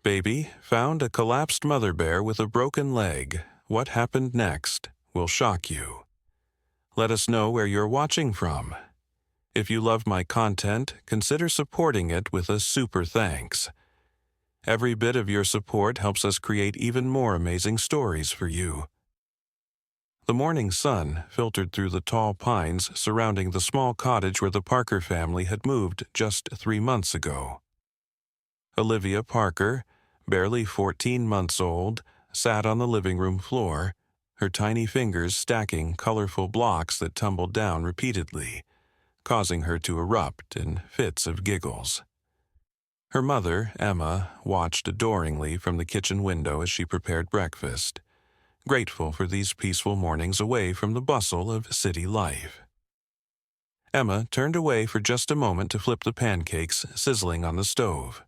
Baby found a collapsed mother bear with a broken leg. What happened next will shock you. Let us know where you're watching from. If you love my content, consider supporting it with a super thanks. Every bit of your support helps us create even more amazing stories for you. The morning sun filtered through the tall pines surrounding the small cottage where the Parker family had moved just 3 months ago. Olivia Parker, barely 14 months old, sat on the living room floor, her tiny fingers stacking colorful blocks that tumbled down repeatedly, causing her to erupt in fits of giggles. Her mother, Emma, watched adoringly from the kitchen window as she prepared breakfast, grateful for these peaceful mornings away from the bustle of city life. Emma turned away for just a moment to flip the pancakes sizzling on the stove.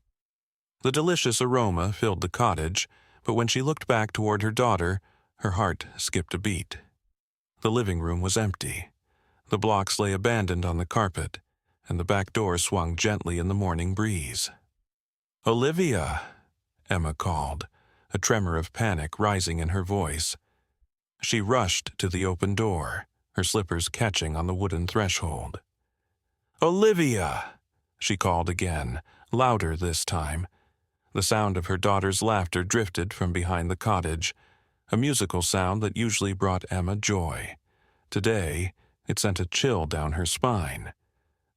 The delicious aroma filled the cottage, but when she looked back toward her daughter, her heart skipped a beat. The living room was empty. The blocks lay abandoned on the carpet, and the back door swung gently in the morning breeze. "Olivia," Emma called, a tremor of panic rising in her voice. She rushed to the open door, her slippers catching on the wooden threshold. "Olivia!" she called again, louder this time. The sound of her daughter's laughter drifted from behind the cottage, a musical sound that usually brought Emma joy. Today, it sent a chill down her spine.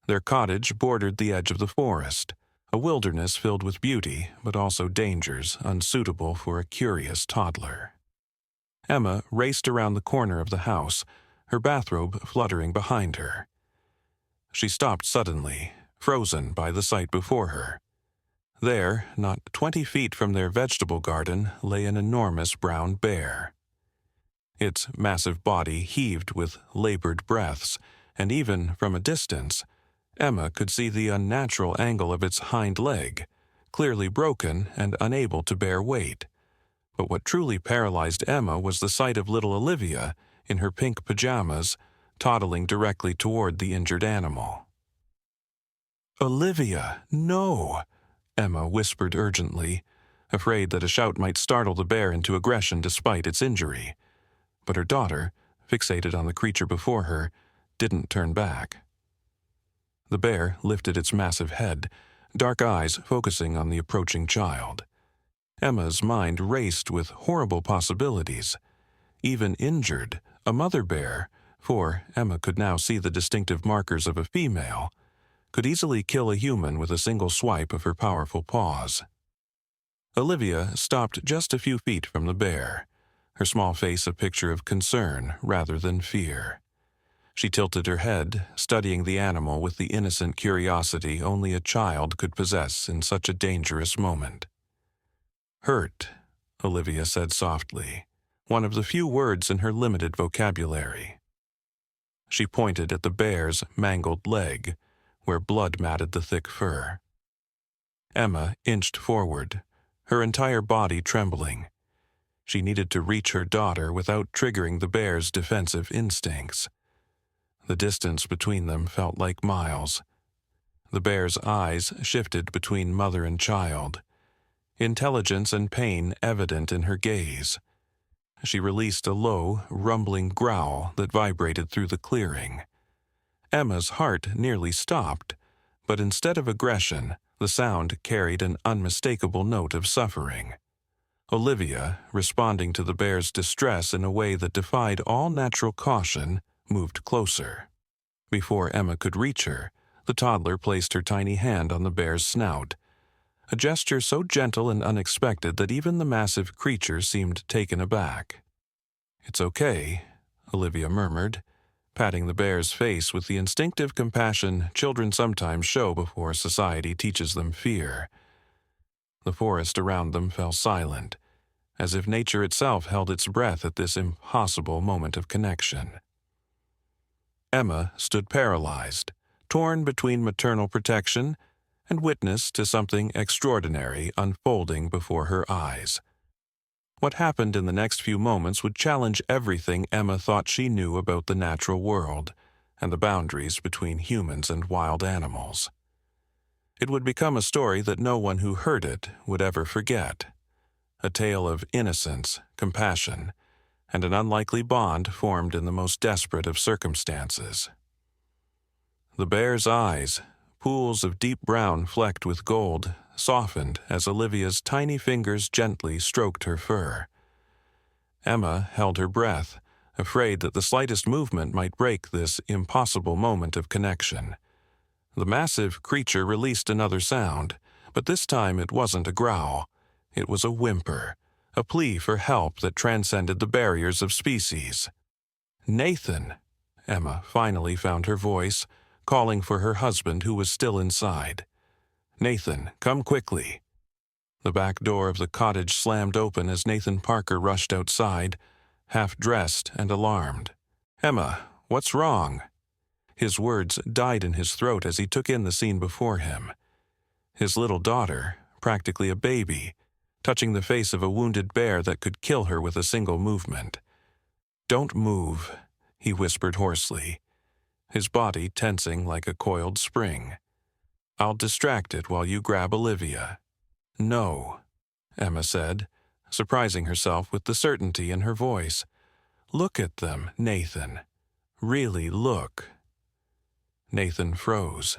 Their cottage bordered the edge of the forest, a wilderness filled with beauty, but also dangers unsuitable for a curious toddler. Emma raced around the corner of the house, her bathrobe fluttering behind her. She stopped suddenly, frozen by the sight before her. There, not 20 feet from their vegetable garden, lay an enormous brown bear. Its massive body heaved with labored breaths, and even from a distance, Emma could see the unnatural angle of its hind leg, clearly broken and unable to bear weight. But what truly paralyzed Emma was the sight of little Olivia, in her pink pajamas, toddling directly toward the injured animal. "Olivia, no!" Emma whispered urgently, afraid that a shout might startle the bear into aggression despite its injury. But her daughter, fixated on the creature before her, didn't turn back. The bear lifted its massive head, dark eyes focusing on the approaching child. Emma's mind raced with horrible possibilities. Even injured, a mother bear, for Emma could now see the distinctive markers of a female, could easily kill a human with a single swipe of her powerful paws. Olivia stopped just a few feet from the bear, her small face a picture of concern rather than fear. She tilted her head, studying the animal with the innocent curiosity only a child could possess in such a dangerous moment. "Hurt," Olivia said softly, one of the few words in her limited vocabulary. She pointed at the bear's mangled leg, where blood matted the thick fur. Emma inched forward, her entire body trembling. She needed to reach her daughter without triggering the bear's defensive instincts. The distance between them felt like miles. The bear's eyes shifted between mother and child, intelligence and pain evident in her gaze. She released a low, rumbling growl that vibrated through the clearing. Emma's heart nearly stopped, but instead of aggression, the sound carried an unmistakable note of suffering. Olivia, responding to the bear's distress in a way that defied all natural caution, moved closer. Before Emma could reach her, the toddler placed her tiny hand on the bear's snout, a gesture so gentle and unexpected that even the massive creature seemed taken aback. "It's okay," Olivia murmured, patting the bear's face with the instinctive compassion children sometimes show before society teaches them fear. The forest around them fell silent, as if nature itself held its breath at this impossible moment of connection. Emma stood paralyzed, torn between maternal protection and witness to something extraordinary unfolding before her eyes. What happened in the next few moments would challenge everything Emma thought she knew about the natural world and the boundaries between humans and wild animals. It would become a story that no one who heard it would ever forget. A tale of innocence, compassion, and an unlikely bond formed in the most desperate of circumstances. The bear's eyes, pools of deep brown flecked with gold, softened as Olivia's tiny fingers gently stroked her fur. Emma held her breath, afraid that the slightest movement might break this impossible moment of connection. The massive creature released another sound, but this time it wasn't a growl. It was a whimper, a plea for help that transcended the barriers of species. "Nathan!" Emma finally found her voice, calling for her husband who was still inside. "Nathan, come quickly." The back door of the cottage slammed open as Nathan Parker rushed outside, half-dressed and alarmed. "Emma, what's wrong?" His words died in his throat as he took in the scene before him. His little daughter, practically a baby, touching the face of a wounded bear that could kill her with a single movement. "Don't move," he whispered hoarsely, his body tensing like a coiled spring. "I'll distract it while you grab Olivia." "No," Emma said, surprising herself with the certainty in her voice. "Look at them, Nathan. Really look." Nathan froze,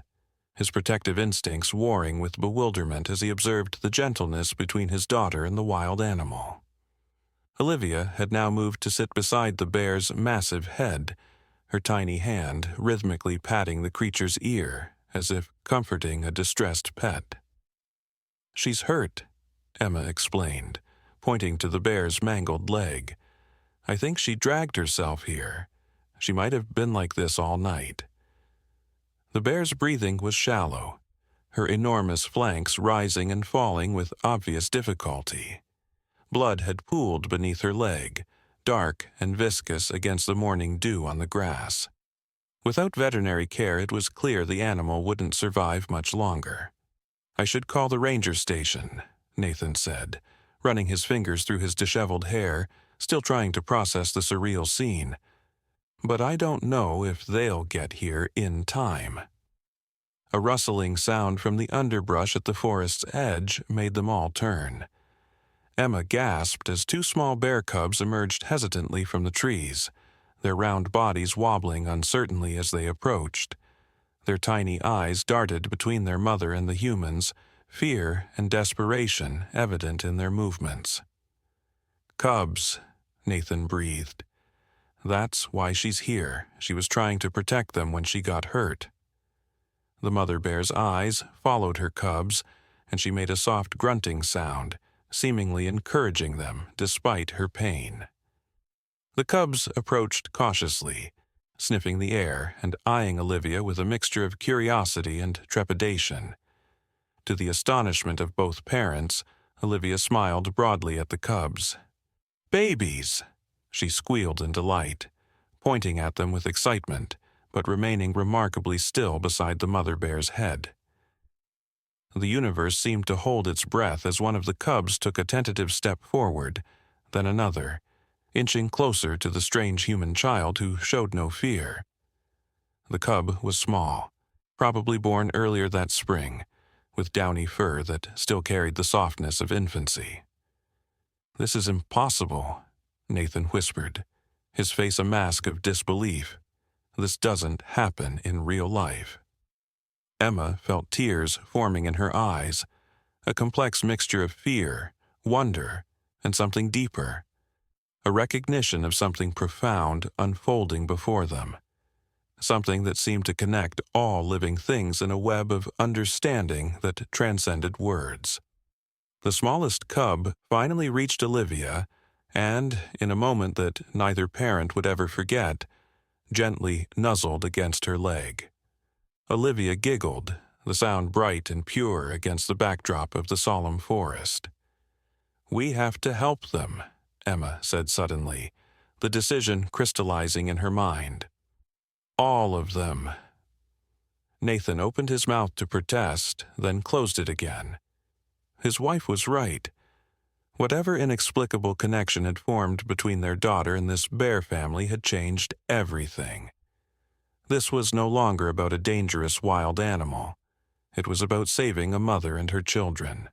his protective instincts warring with bewilderment as he observed the gentleness between his daughter and the wild animal. Olivia had now moved to sit beside the bear's massive head, her tiny hand rhythmically patting the creature's ear as if comforting a distressed pet. "She's hurt," Emma explained, pointing to the bear's mangled leg. "I think she dragged herself here. She might have been like this all night." The bear's breathing was shallow, her enormous flanks rising and falling with obvious difficulty. Blood had pooled beneath her leg, dark and viscous against the morning dew on the grass. Without veterinary care, it was clear the animal wouldn't survive much longer. "I should call the ranger station," Nathan said, running his fingers through his disheveled hair, still trying to process the surreal scene. "But I don't know if they'll get here in time." A rustling sound from the underbrush at the forest's edge made them all turn. Emma gasped as two small bear cubs emerged hesitantly from the trees, their round bodies wobbling uncertainly as they approached. Their tiny eyes darted between their mother and the humans, fear and desperation evident in their movements. "Cubs," Nathan breathed. "That's why she's here. She was trying to protect them when she got hurt." The mother bear's eyes followed her cubs, and she made a soft grunting sound, seemingly encouraging them despite her pain. The cubs approached cautiously, sniffing the air and eyeing Olivia with a mixture of curiosity and trepidation. To the astonishment of both parents, Olivia smiled broadly at the cubs. "Babies!" she squealed in delight, pointing at them with excitement, but remaining remarkably still beside the mother bear's head. The universe seemed to hold its breath as one of the cubs took a tentative step forward, then another, inching closer to the strange human child who showed no fear. The cub was small, probably born earlier that spring, with downy fur that still carried the softness of infancy. "This is impossible," Nathan whispered, his face a mask of disbelief. "This doesn't happen in real life." Emma felt tears forming in her eyes, a complex mixture of fear, wonder, and something deeper, a recognition of something profound unfolding before them, something that seemed to connect all living things in a web of understanding that transcended words. The smallest cub finally reached Olivia and, in a moment that neither parent would ever forget, gently nuzzled against her leg. Olivia giggled, the sound bright and pure against the backdrop of the solemn forest. "We have to help them," Emma said suddenly, the decision crystallizing in her mind. "All of them." Nathan opened his mouth to protest, then closed it again. His wife was right. Whatever inexplicable connection had formed between their daughter and this bear family had changed everything. This was no longer about a dangerous wild animal. It was about saving a mother and her children.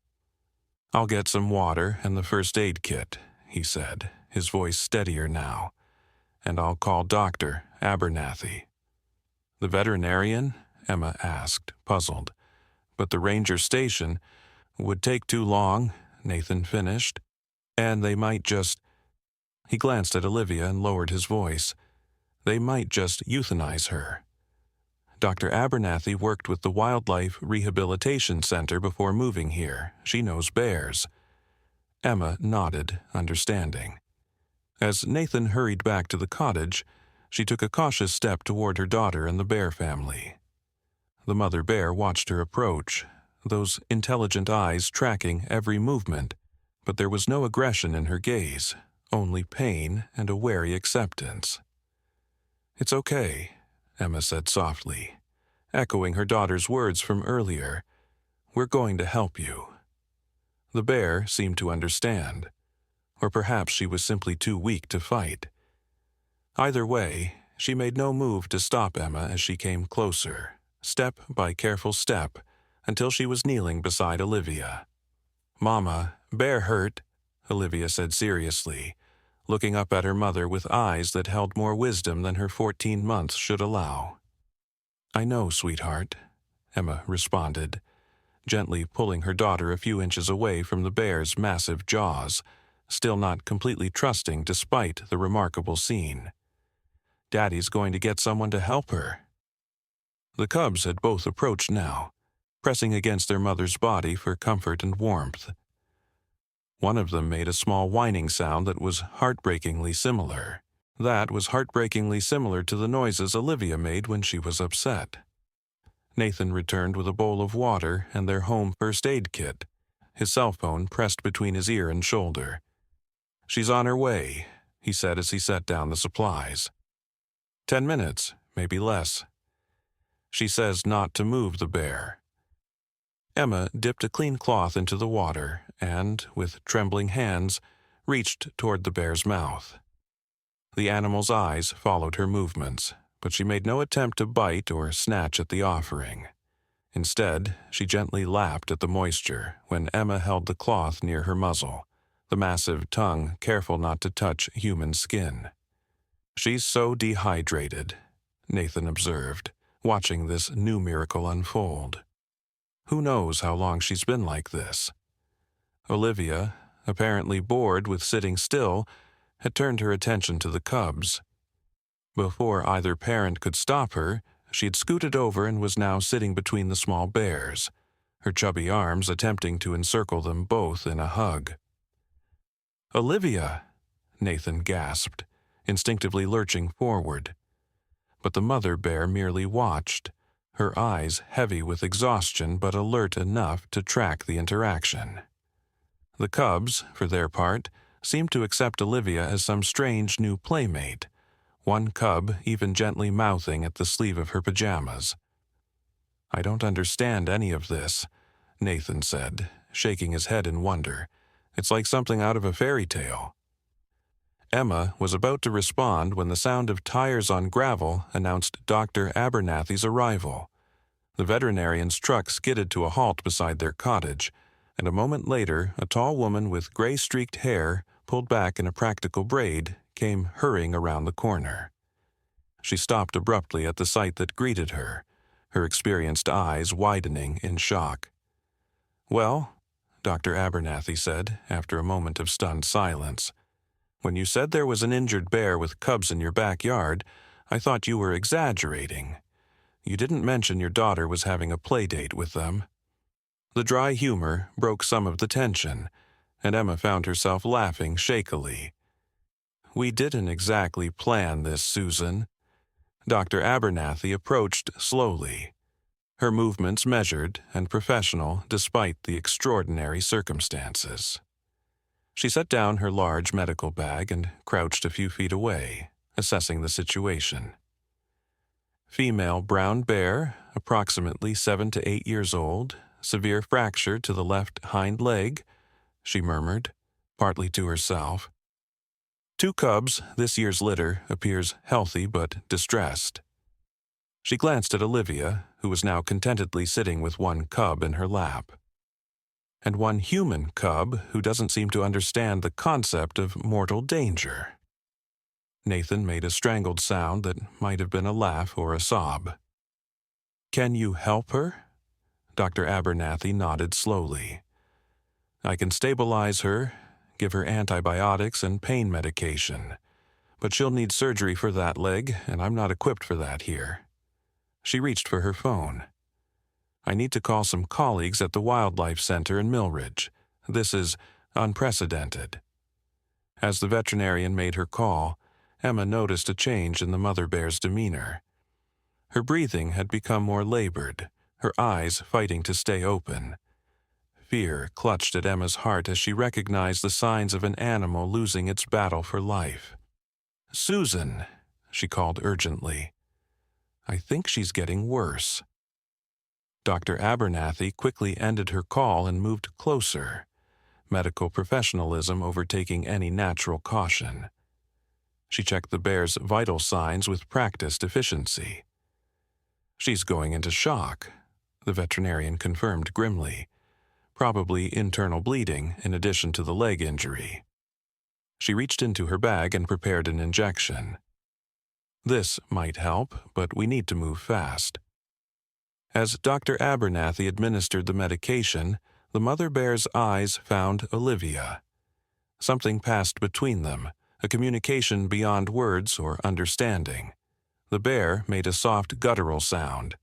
"I'll get some water and the first aid kit," he said, his voice steadier now. "And I'll call Dr. Abernathy." "The veterinarian?" Emma asked, puzzled. "But the ranger station would take too long," Nathan finished. "And they might just—" He glanced at Olivia and lowered his voice. "They might just euthanize her. Dr. Abernathy worked with the Wildlife Rehabilitation Center before moving here. She knows bears." Emma nodded, understanding. As Nathan hurried back to the cottage, she took a cautious step toward her daughter and the bear family. The mother bear watched her approach, those intelligent eyes tracking every movement, but there was no aggression in her gaze, only pain and a wary acceptance. "It's okay," Emma said softly, echoing her daughter's words from earlier. "We're going to help you." The bear seemed to understand, or perhaps she was simply too weak to fight. Either way, she made no move to stop Emma as she came closer, step by careful step, until she was kneeling beside Olivia. "Mama, bear hurt," Olivia said seriously, looking up at her mother with eyes that held more wisdom than her 14 months should allow. "I know, sweetheart," Emma responded, gently pulling her daughter a few inches away from the bear's massive jaws, still not completely trusting despite the remarkable scene. "Daddy's going to get someone to help her." The cubs had both approached now, pressing against their mother's body for comfort and warmth. One of them made a small whining sound that was heartbreakingly similar. That was heartbreakingly similar to the noises Olivia made when she was upset. Nathan returned with a bowl of water and their home first aid kit, his cell phone pressed between his ear and shoulder. "She's on her way," he said as he set down the supplies. 10 minutes, maybe less. She says not to move the bear." Emma dipped a clean cloth into the water and, with trembling hands, reached toward the bear's mouth. The animal's eyes followed her movements, but she made no attempt to bite or snatch at the offering. Instead, she gently lapped at the moisture when Emma held the cloth near her muzzle, the massive tongue careful not to touch human skin. "She's so dehydrated," Nathan observed, watching this new miracle unfold. "Who knows how long she's been like this?" Olivia, apparently bored with sitting still, had turned her attention to the cubs. Before either parent could stop her, she had scooted over and was now sitting between the small bears, her chubby arms attempting to encircle them both in a hug. "Olivia!" Nathan gasped, instinctively lurching forward. But the mother bear merely watched, her eyes heavy with exhaustion but alert enough to track the interaction. The cubs, for their part, seemed to accept Olivia as some strange new playmate, one cub even gently mouthing at the sleeve of her pajamas. "I don't understand any of this," Nathan said, shaking his head in wonder. "It's like something out of a fairy tale." Emma was about to respond when the sound of tires on gravel announced Dr. Abernathy's arrival. The veterinarian's truck skidded to a halt beside their cottage, and a moment later a tall woman with gray-streaked hair, pulled back in a practical braid, came hurrying around the corner. She stopped abruptly at the sight that greeted her, her experienced eyes widening in shock. "Well," Dr. Abernathy said, after a moment of stunned silence, "when you said there was an injured bear with cubs in your backyard, I thought you were exaggerating. You didn't mention your daughter was having a play date with them." The dry humor broke some of the tension, and Emma found herself laughing shakily. "We didn't exactly plan this, Susan." Dr. Abernathy approached slowly, her movements measured and professional despite the extraordinary circumstances. She set down her large medical bag and crouched a few feet away, assessing the situation. "Female brown bear, approximately 7 to 8 years old, severe fracture to the left hind leg," she murmured, partly to herself. "2 cubs, this year's litter, appears healthy but distressed." She glanced at Olivia, who was now contentedly sitting with one cub in her lap. And one human cub who doesn't seem to understand the concept of mortal danger. Nathan made a strangled sound that might have been a laugh or a sob. "Can you help her?" Dr. Abernathy nodded slowly. "I can stabilize her, give her antibiotics and pain medication, but she'll need surgery for that leg, and I'm not equipped for that here." She reached for her phone. "I need to call some colleagues at the Wildlife Center in Millridge. This is unprecedented." As the veterinarian made her call, Emma noticed a change in the mother bear's demeanor. Her breathing had become more labored, her eyes fighting to stay open. Fear clutched at Emma's heart as she recognized the signs of an animal losing its battle for life. "Susan," she called urgently. "I think she's getting worse." Dr. Abernathy quickly ended her call and moved closer, medical professionalism overtaking any natural caution. She checked the bear's vital signs with practiced efficiency. "She's going into shock," the veterinarian confirmed grimly. "Probably internal bleeding in addition to the leg injury." She reached into her bag and prepared an injection. "This might help, but we need to move fast." As Dr. Abernathy administered the medication, the mother bear's eyes found Olivia. Something passed between them, a communication beyond words or understanding. The bear made a soft guttural sound,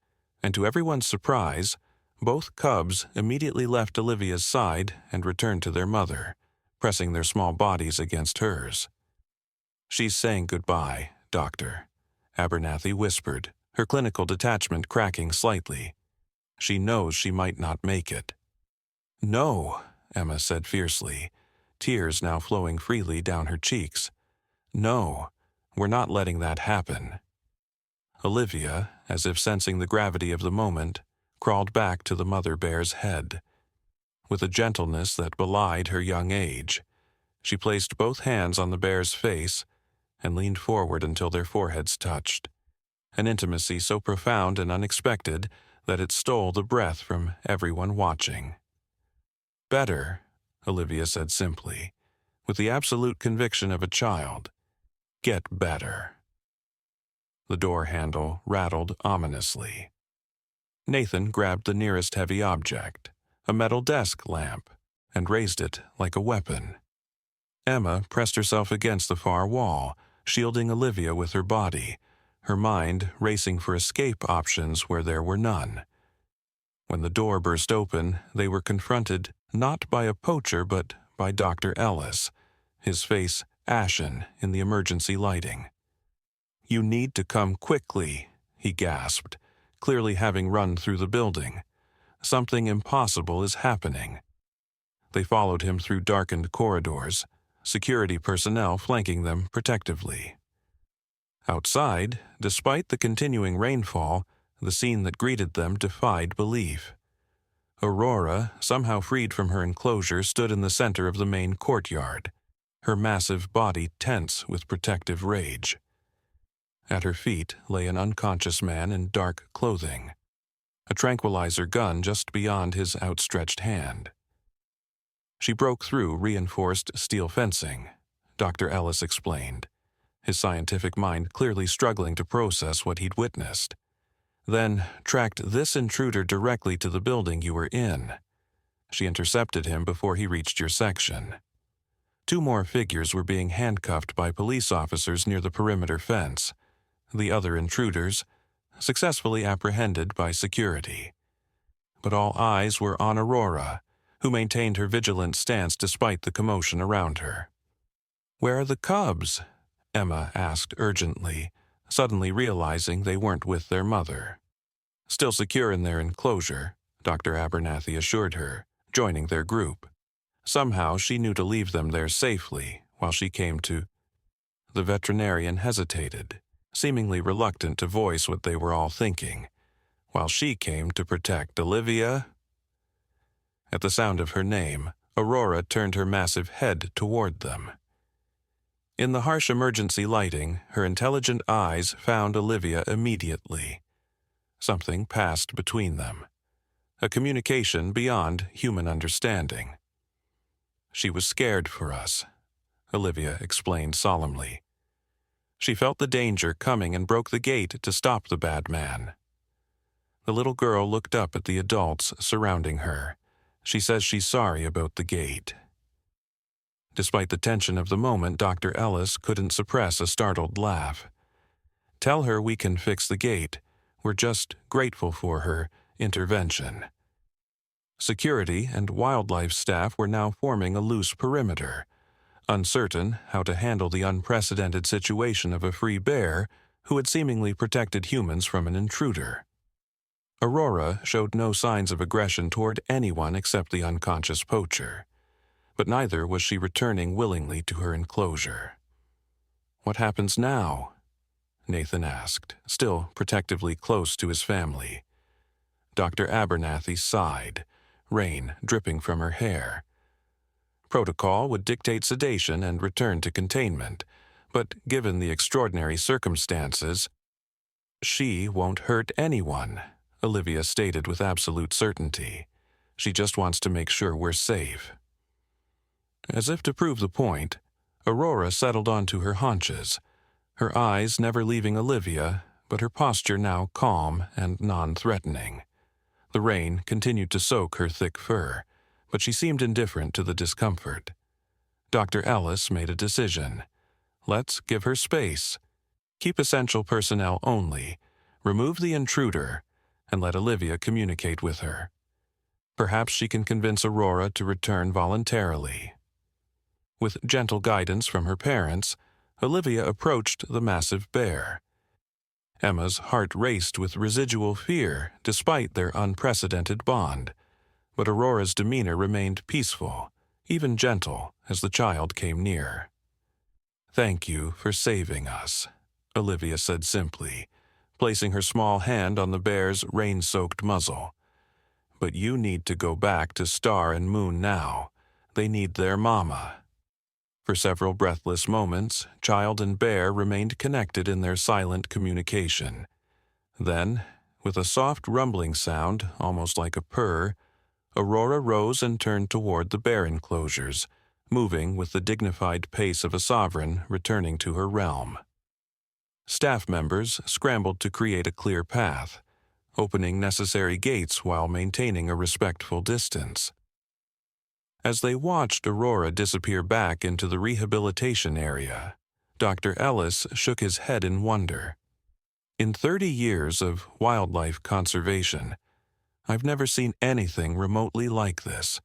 and to everyone's surprise, both cubs immediately left Olivia's side and returned to their mother, pressing their small bodies against hers. "She's saying goodbye, Doctor," Abernathy whispered, her clinical detachment cracking slightly. "She knows she might not make it." "No," Emma said fiercely, tears now flowing freely down her cheeks. "No, we're not letting that happen." Olivia, as if sensing the gravity of the moment, crawled back to the mother bear's head. With a gentleness that belied her young age, she placed both hands on the bear's face and leaned forward until their foreheads touched, an intimacy so profound and unexpected that it stole the breath from everyone watching. "Better," Olivia said simply, with the absolute conviction of a child. "Get better." The door handle rattled ominously. Nathan grabbed the nearest heavy object, a metal desk lamp, and raised it like a weapon. Emma pressed herself against the far wall, shielding Olivia with her body, her mind racing for escape options where there were none. When the door burst open, they were confronted not by a poacher but by Dr. Ellis, his face ashen in the emergency lighting. "You need to come quickly," he gasped, clearly having run through the building. "Something impossible is happening." They followed him through darkened corridors, security personnel flanking them protectively. Outside, despite the continuing rainfall, the scene that greeted them defied belief. Aurora, somehow freed from her enclosure, stood in the center of the main courtyard, her massive body tense with protective rage. At her feet lay an unconscious man in dark clothing, a tranquilizer gun just beyond his outstretched hand. She broke through reinforced steel fencing, Dr. Ellis explained, his scientific mind clearly struggling to process what he'd witnessed. "Then tracked this intruder directly to the building you were in. She intercepted him before he reached your section. 2 more figures were being handcuffed by police officers near the perimeter fence. The other intruders, successfully apprehended by security. But all eyes were on Aurora, who maintained her vigilant stance despite the commotion around her." "Where are the cubs?" Emma asked urgently, suddenly realizing they weren't with their mother. "Still secure in their enclosure," Dr. Abernathy assured her, joining their group. Somehow she knew to leave them there safely while she came to... The veterinarian hesitated, seemingly reluctant to voice what they were all thinking, while she came to protect Olivia. At the sound of her name, Aurora turned her massive head toward them. In the harsh emergency lighting, her intelligent eyes found Olivia immediately. Something passed between them. A communication beyond human understanding. "She was scared for us," Olivia explained solemnly. "She felt the danger coming and broke the gate to stop the bad man." The little girl looked up at the adults surrounding her. She says she's sorry about the gate. Despite the tension of the moment, Dr. Ellis couldn't suppress a startled laugh. "Tell her we can fix the gate. We're just grateful for her intervention." Security and wildlife staff were now forming a loose perimeter, uncertain how to handle the unprecedented situation of a free bear who had seemingly protected humans from an intruder. Aurora showed no signs of aggression toward anyone except the unconscious poacher, but neither was she returning willingly to her enclosure. "What happens now?" Nathan asked, still protectively close to his family. Dr. Abernathy sighed, rain dripping from her hair. Protocol would dictate sedation and return to containment, but given the extraordinary circumstances, "She won't hurt anyone," Olivia stated with absolute certainty. "She just wants to make sure we're safe." As if to prove the point, Aurora settled onto her haunches, her eyes never leaving Olivia, but her posture now calm and non-threatening. The rain continued to soak her thick fur, but she seemed indifferent to the discomfort. Dr. Ellis made a decision. "Let's give her space. Keep essential personnel only, remove the intruder, and let Olivia communicate with her. Perhaps she can convince Aurora to return voluntarily." With gentle guidance from her parents, Olivia approached the massive bear. Emma's heart raced with residual fear despite their unprecedented bond, but Aurora's demeanor remained peaceful, even gentle, as the child came near. "Thank you for saving us," Olivia said simply, placing her small hand on the bear's rain-soaked muzzle. "But you need to go back to Star and Moon now. They need their mama." For several breathless moments, child and bear remained connected in their silent communication. Then, with a soft rumbling sound, almost like a purr, Aurora rose and turned toward the bear enclosures, moving with the dignified pace of a sovereign returning to her realm. Staff members scrambled to create a clear path, opening necessary gates while maintaining a respectful distance. As they watched Aurora disappear back into the rehabilitation area, Dr. Ellis shook his head in wonder. "In 30 years of wildlife conservation, I've never seen anything remotely like this."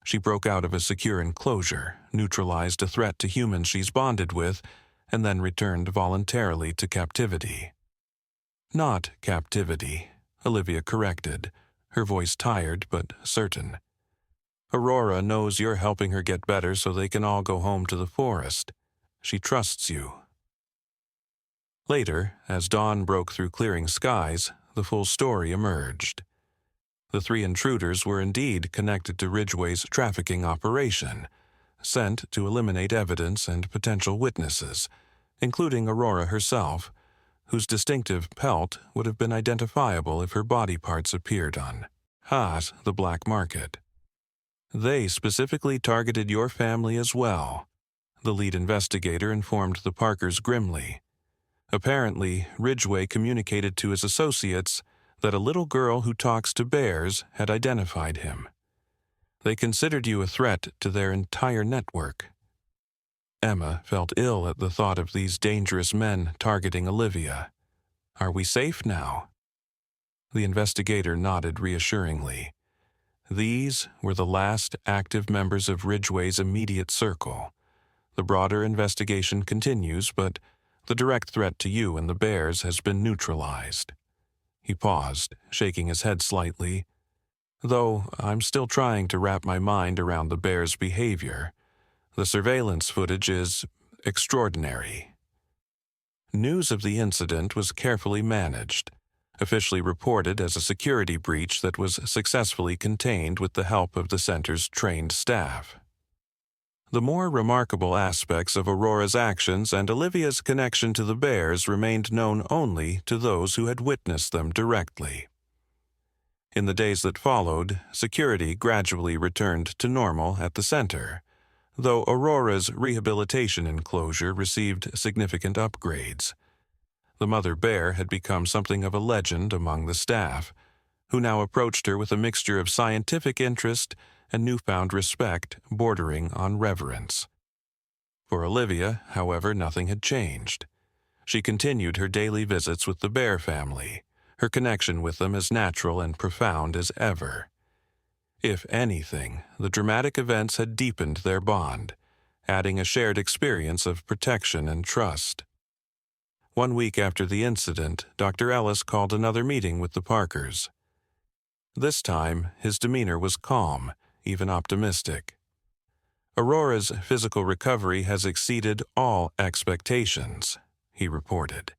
She broke out of a secure enclosure, neutralized a threat to humans she's bonded with, and then returned voluntarily to captivity. "Not captivity," Olivia corrected, her voice tired but certain. "Aurora knows you're helping her get better so they can all go home to the forest. She trusts you." Later, as dawn broke through clearing skies, the full story emerged. The 3 intruders were indeed connected to Ridgway's trafficking operation, sent to eliminate evidence and potential witnesses, including Aurora herself, whose distinctive pelt would have been identifiable if her body parts appeared on the black market. "They specifically targeted your family as well," the lead investigator informed the Parkers grimly. "Apparently, Ridgway communicated to his associates that a little girl who talks to bears had identified him. They considered you a threat to their entire network." Emma felt ill at the thought of these dangerous men targeting Olivia. "Are we safe now?" The investigator nodded reassuringly. These were the last active members of Ridgway's immediate circle. The broader investigation continues, but the direct threat to you and the bears has been neutralized. He paused, shaking his head slightly. "Though I'm still trying to wrap my mind around the bears' behavior. The surveillance footage is extraordinary." News of the incident was carefully managed, officially reported as a security breach that was successfully contained with the help of the center's trained staff. The more remarkable aspects of Aurora's actions and Olivia's connection to the bears remained known only to those who had witnessed them directly. In the days that followed, security gradually returned to normal at the center, though Aurora's rehabilitation enclosure received significant upgrades. The mother bear had become something of a legend among the staff, who now approached her with a mixture of scientific interest and newfound respect bordering on reverence. For Olivia, however, nothing had changed. She continued her daily visits with the bear family, her connection with them as natural and profound as ever. If anything, the dramatic events had deepened their bond, adding a shared experience of protection and trust. 1 week after the incident, Dr. Ellis called another meeting with the Parkers. This time, his demeanor was calm, even optimistic. Aurora's physical recovery has exceeded all expectations, he reported.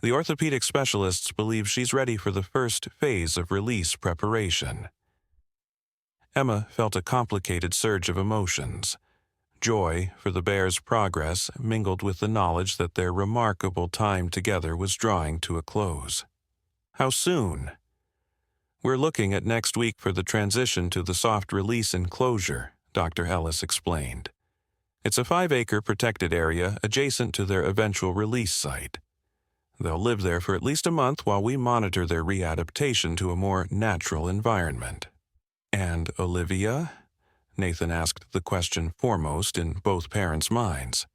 The orthopedic specialists believe she's ready for the first phase of release preparation. Emma felt a complicated surge of emotions. Joy for the bears' progress mingled with the knowledge that their remarkable time together was drawing to a close. How soon? We're looking at next week for the transition to the soft release enclosure, Dr. Ellis explained. It's a 5-acre protected area adjacent to their eventual release site. They'll live there for at least a month while we monitor their readaptation to a more natural environment. And Olivia? Nathan asked the question foremost in both parents' minds.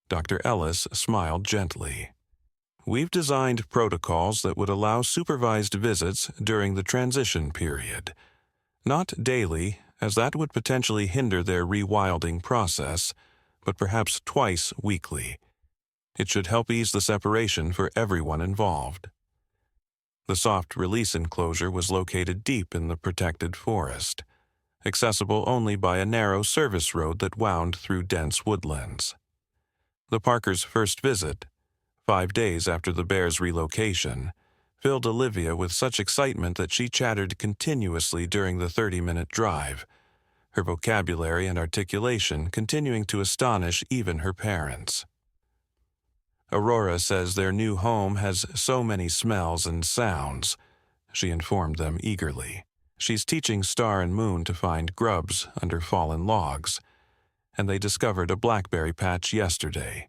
Dr. Ellis smiled gently. We've designed protocols that would allow supervised visits during the transition period. Not daily, as that would potentially hinder their rewilding process, but perhaps twice weekly. It should help ease the separation for everyone involved. The soft release enclosure was located deep in the protected forest, accessible only by a narrow service road that wound through dense woodlands. The Parkers' first visit, 5 days after the bears' relocation, filled Olivia with such excitement that she chattered continuously during the 30-minute drive, her vocabulary and articulation continuing to astonish even her parents. Aurora says their new home has so many smells and sounds, she informed them eagerly. She's teaching Star and Moon to find grubs under fallen logs, and they discovered a blackberry patch yesterday.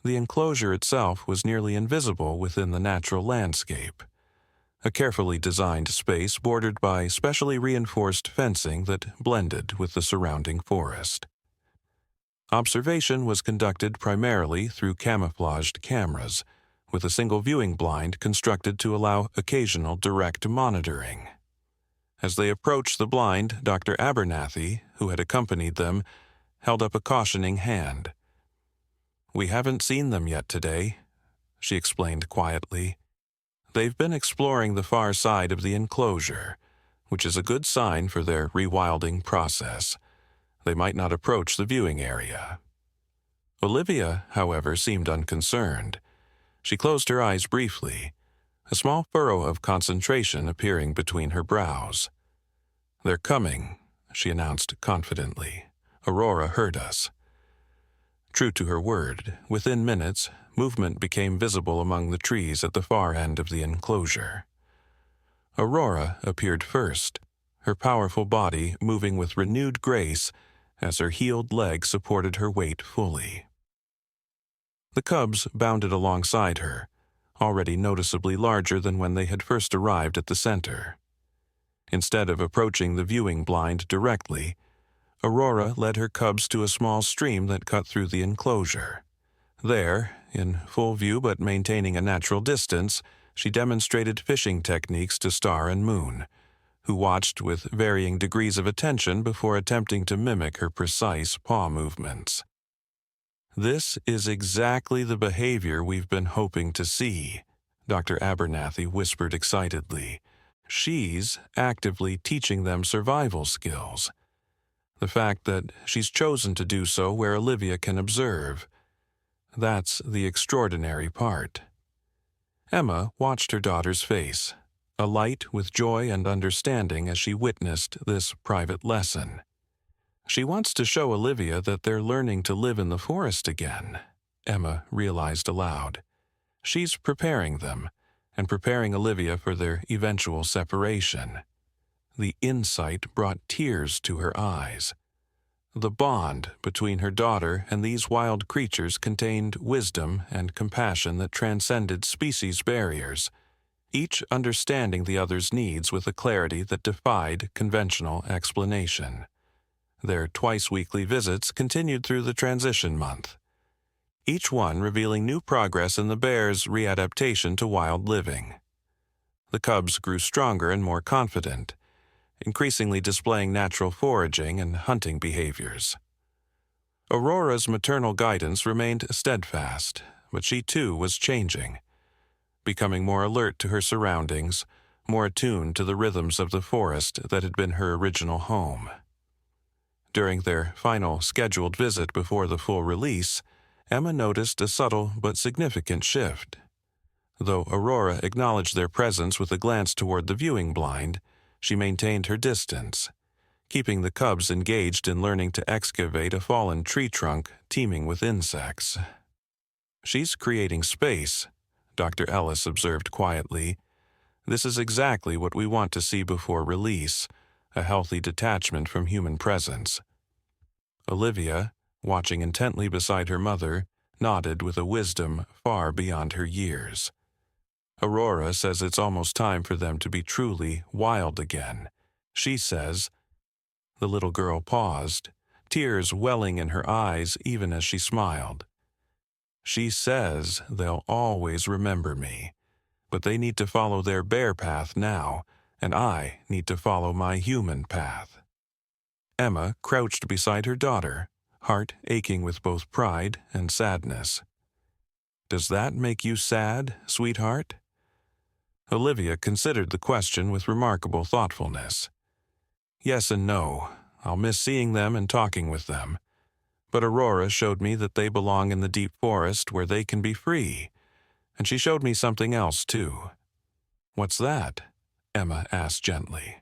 The enclosure itself was nearly invisible within the natural landscape, a carefully designed space bordered by specially reinforced fencing that blended with the surrounding forest. Observation was conducted primarily through camouflaged cameras, with a single viewing blind constructed to allow occasional direct monitoring. As they approached the blind, Dr. Abernathy, who had accompanied them, held up a cautioning hand. "We haven't seen them yet today," she explained quietly. "They've been exploring the far side of the enclosure, which is a good sign for their rewilding process. They might not approach the viewing area." Olivia, however, seemed unconcerned. She closed her eyes briefly, a small furrow of concentration appearing between her brows. "They're coming," she announced confidently. "Aurora heard us." True to her word, within minutes, movement became visible among the trees at the far end of the enclosure. Aurora appeared first, her powerful body moving with renewed grace as her heeled leg supported her weight fully. The cubs bounded alongside her, already noticeably larger than when they had first arrived at the center. Instead of approaching the viewing blind directly, Aurora led her cubs to a small stream that cut through the enclosure. There, in full view but maintaining a natural distance, she demonstrated fishing techniques to Star and Moon, who watched with varying degrees of attention before attempting to mimic her precise paw movements. "This is exactly the behavior we've been hoping to see," Dr. Abernathy whispered excitedly. "She's actively teaching them survival skills. The fact that she's chosen to do so where Olivia can observe, that's the extraordinary part." Emma watched her daughter's face, alight with joy and understanding as she witnessed this private lesson. She wants to show Olivia that they're learning to live in the forest again, Emma realized aloud. She's preparing them, and preparing Olivia for their eventual separation. The insight brought tears to her eyes. The bond between her daughter and these wild creatures contained wisdom and compassion that transcended species barriers, each understanding the other's needs with a clarity that defied conventional explanation. Their twice-weekly visits continued through the transition month, each one revealing new progress in the bear's readaptation to wild living. The cubs grew stronger and more confident, increasingly displaying natural foraging and hunting behaviors. Aurora's maternal guidance remained steadfast, but she too was changing, becoming more alert to her surroundings, more attuned to the rhythms of the forest that had been her original home. During their final scheduled visit before the full release, Emma noticed a subtle but significant shift. Though Aurora acknowledged their presence with a glance toward the viewing blind, she maintained her distance, keeping the cubs engaged in learning to excavate a fallen tree trunk teeming with insects. "She's creating space," Dr. Ellis observed quietly. "This is exactly what we want to see before release, a healthy detachment from human presence." Olivia, watching intently beside her mother, nodded with a wisdom far beyond her years. "Aurora says it's almost time for them to be truly wild again. She says—" The little girl paused, tears welling in her eyes even as she smiled. "She says they'll always remember me, but they need to follow their bear path now, and I need to follow my human path." Emma crouched beside her daughter, heart aching with both pride and sadness. "Does that make you sad, sweetheart?" Olivia considered the question with remarkable thoughtfulness. "Yes and no. I'll miss seeing them and talking with them. But Aurora showed me that they belong in the deep forest where they can be free. And she showed me something else, too." "What's that?" Emma asked gently.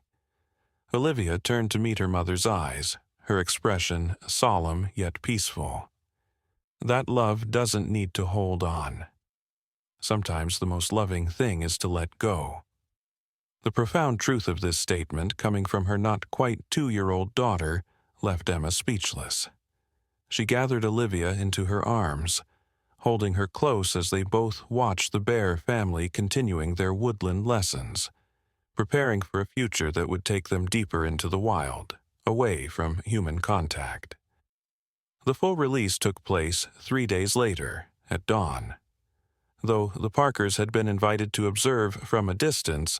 Olivia turned to meet her mother's eyes, her expression solemn yet peaceful. "That love doesn't need to hold on. Sometimes the most loving thing is to let go." The profound truth of this statement, coming from her not quite 2-year-old daughter, left Emma speechless. She gathered Olivia into her arms, holding her close as they both watched the bear family continuing their woodland lessons, preparing for a future that would take them deeper into the wild, away from human contact. The full release took place 3 days later, at dawn. Though the Parkers had been invited to observe from a distance,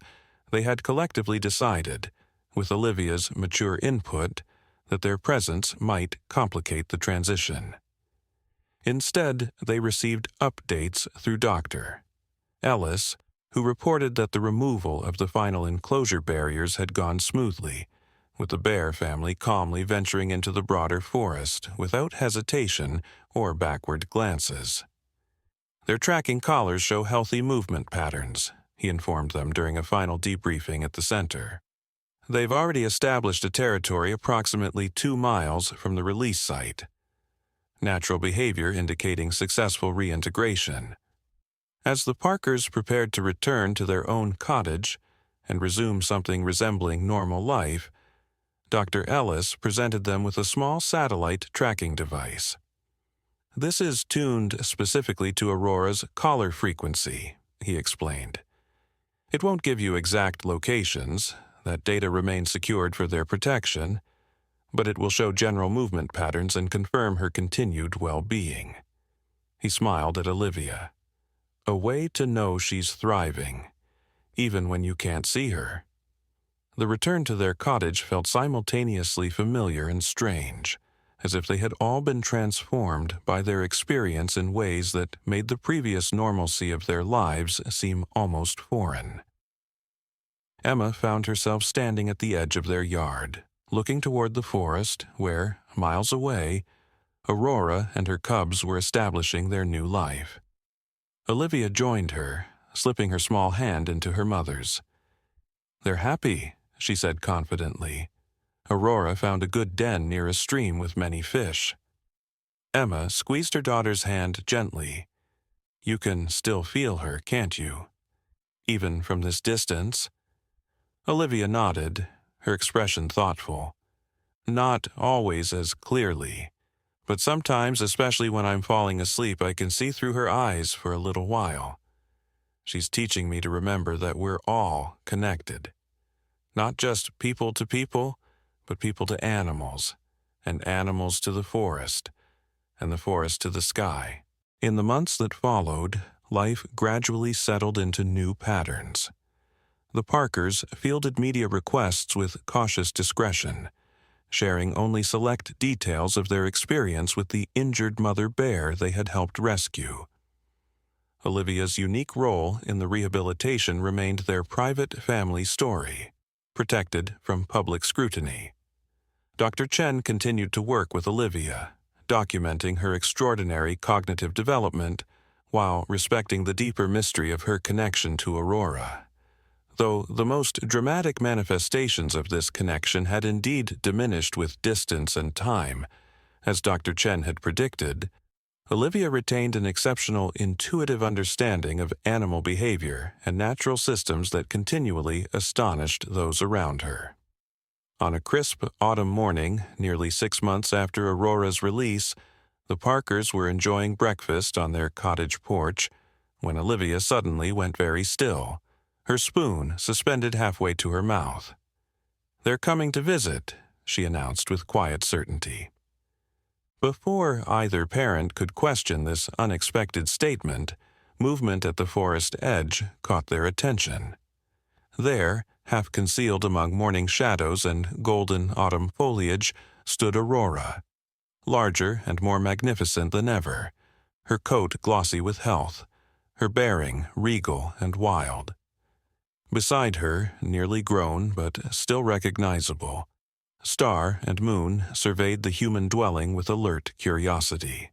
they had collectively decided, with Olivia's mature input, that their presence might complicate the transition. Instead, they received updates through Dr. Ellis, who reported that the removal of the final enclosure barriers had gone smoothly, with the bear family calmly venturing into the broader forest without hesitation or backward glances. "Their tracking collars show healthy movement patterns," he informed them during a final debriefing at the center. "They've already established a territory approximately 2 miles from the release site. Natural behavior indicating successful reintegration." As the Parkers prepared to return to their own cottage and resume something resembling normal life, Dr. Ellis presented them with a small satellite tracking device. "This is tuned specifically to Aurora's collar frequency," he explained. "It won't give you exact locations. That data remains secured for their protection, but it will show general movement patterns and confirm her continued well-being." He smiled at Olivia. "A way to know she's thriving, even when you can't see her." The return to their cottage felt simultaneously familiar and strange, as if they had all been transformed by their experience in ways that made the previous normalcy of their lives seem almost foreign. Emma found herself standing at the edge of their yard, looking toward the forest where, miles away, Aurora and her cubs were establishing their new life. Olivia joined her, slipping her small hand into her mother's. "They're happy," she said confidently. Aurora found a good den near a stream with many fish. Emma squeezed her daughter's hand gently. "You can still feel her, can't you? Even from this distance?" Olivia nodded, her expression thoughtful. "Not always as clearly, but sometimes, especially when I'm falling asleep, I can see through her eyes for a little while. She's teaching me to remember that we're all connected. Not just people to people, but people to animals, and animals to the forest, and the forest to the sky." In the months that followed, life gradually settled into new patterns. The Parkers fielded media requests with cautious discretion, sharing only select details of their experience with the injured mother bear they had helped rescue. Olivia's unique role in the rehabilitation remained their private family story, protected from public scrutiny. Dr. Chen continued to work with Olivia, documenting her extraordinary cognitive development while respecting the deeper mystery of her connection to Aurora. Though the most dramatic manifestations of this connection had indeed diminished with distance and time, as Dr. Chen had predicted, Olivia retained an exceptional intuitive understanding of animal behavior and natural systems that continually astonished those around her. On a crisp autumn morning, nearly 6 months after Aurora's release, the Parkers were enjoying breakfast on their cottage porch when Olivia suddenly went very still, her spoon suspended halfway to her mouth. "They're coming to visit," she announced with quiet certainty. Before either parent could question this unexpected statement, movement at the forest edge caught their attention. There, half concealed among morning shadows and golden autumn foliage, stood Aurora, larger and more magnificent than ever, her coat glossy with health, her bearing regal and wild. Beside her, nearly grown but still recognizable, Star and Moon surveyed the human dwelling with alert curiosity.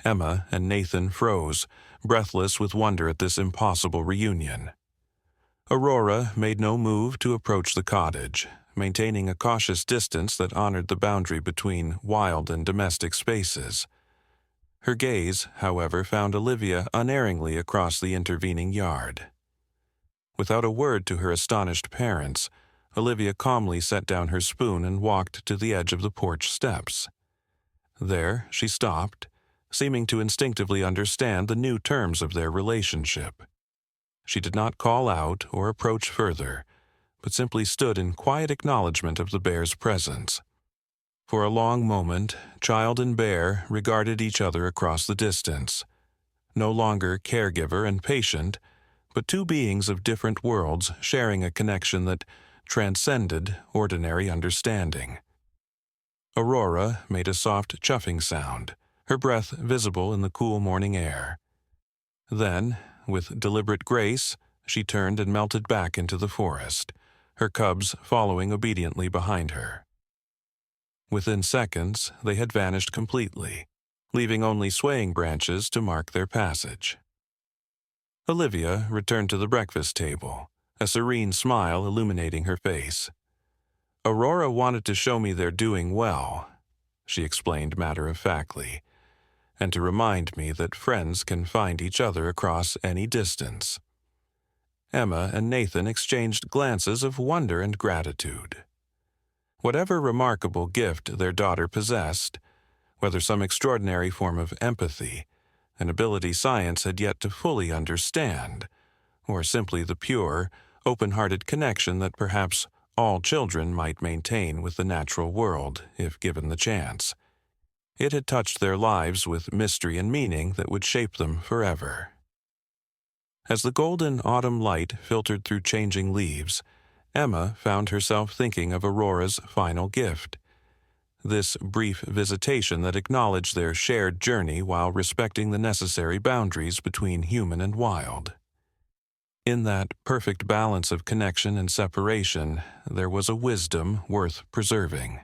Emma and Nathan froze, breathless with wonder at this impossible reunion. Aurora made no move to approach the cottage, maintaining a cautious distance that honored the boundary between wild and domestic spaces. Her gaze, however, found Olivia unerringly across the intervening yard. Without a word to her astonished parents, Olivia calmly set down her spoon and walked to the edge of the porch steps. There she stopped, seeming to instinctively understand the new terms of their relationship. She did not call out or approach further, but simply stood in quiet acknowledgement of the bear's presence. For a long moment, child and bear regarded each other across the distance, no longer caregiver and patient, but two beings of different worlds sharing a connection that transcended ordinary understanding. Aurora made a soft chuffing sound, her breath visible in the cool morning air. Then, with deliberate grace, she turned and melted back into the forest, her cubs following obediently behind her. Within seconds, they had vanished completely, leaving only swaying branches to mark their passage. Olivia returned to the breakfast table, a serene smile illuminating her face. "Aurora wanted to show me they're doing well," she explained matter-of-factly, "and to remind me that friends can find each other across any distance." Emma and Nathan exchanged glances of wonder and gratitude. Whatever remarkable gift their daughter possessed, whether some extraordinary form of empathy, an ability science had yet to fully understand, or simply the pure, open-hearted connection that perhaps all children might maintain with the natural world if given the chance, it had touched their lives with mystery and meaning that would shape them forever. As the golden autumn light filtered through changing leaves, Emma found herself thinking of Aurora's final gift, this brief visitation that acknowledged their shared journey while respecting the necessary boundaries between human and wild. In that perfect balance of connection and separation, there was a wisdom worth preserving,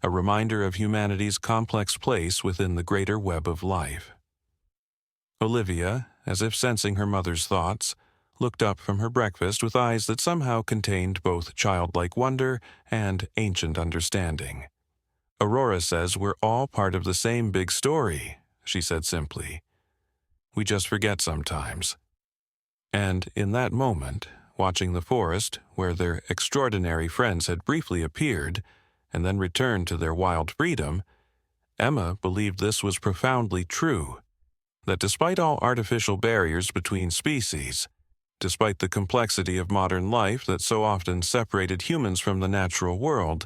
a reminder of humanity's complex place within the greater web of life. Olivia, as if sensing her mother's thoughts, looked up from her breakfast with eyes that somehow contained both childlike wonder and ancient understanding. "Aurora says we're all part of the same big story," she said simply. "We just forget sometimes." And in that moment, watching the forest where their extraordinary friends had briefly appeared and then returned to their wild freedom, Emma believed this was profoundly true, that despite all artificial barriers between species, despite the complexity of modern life that so often separated humans from the natural world,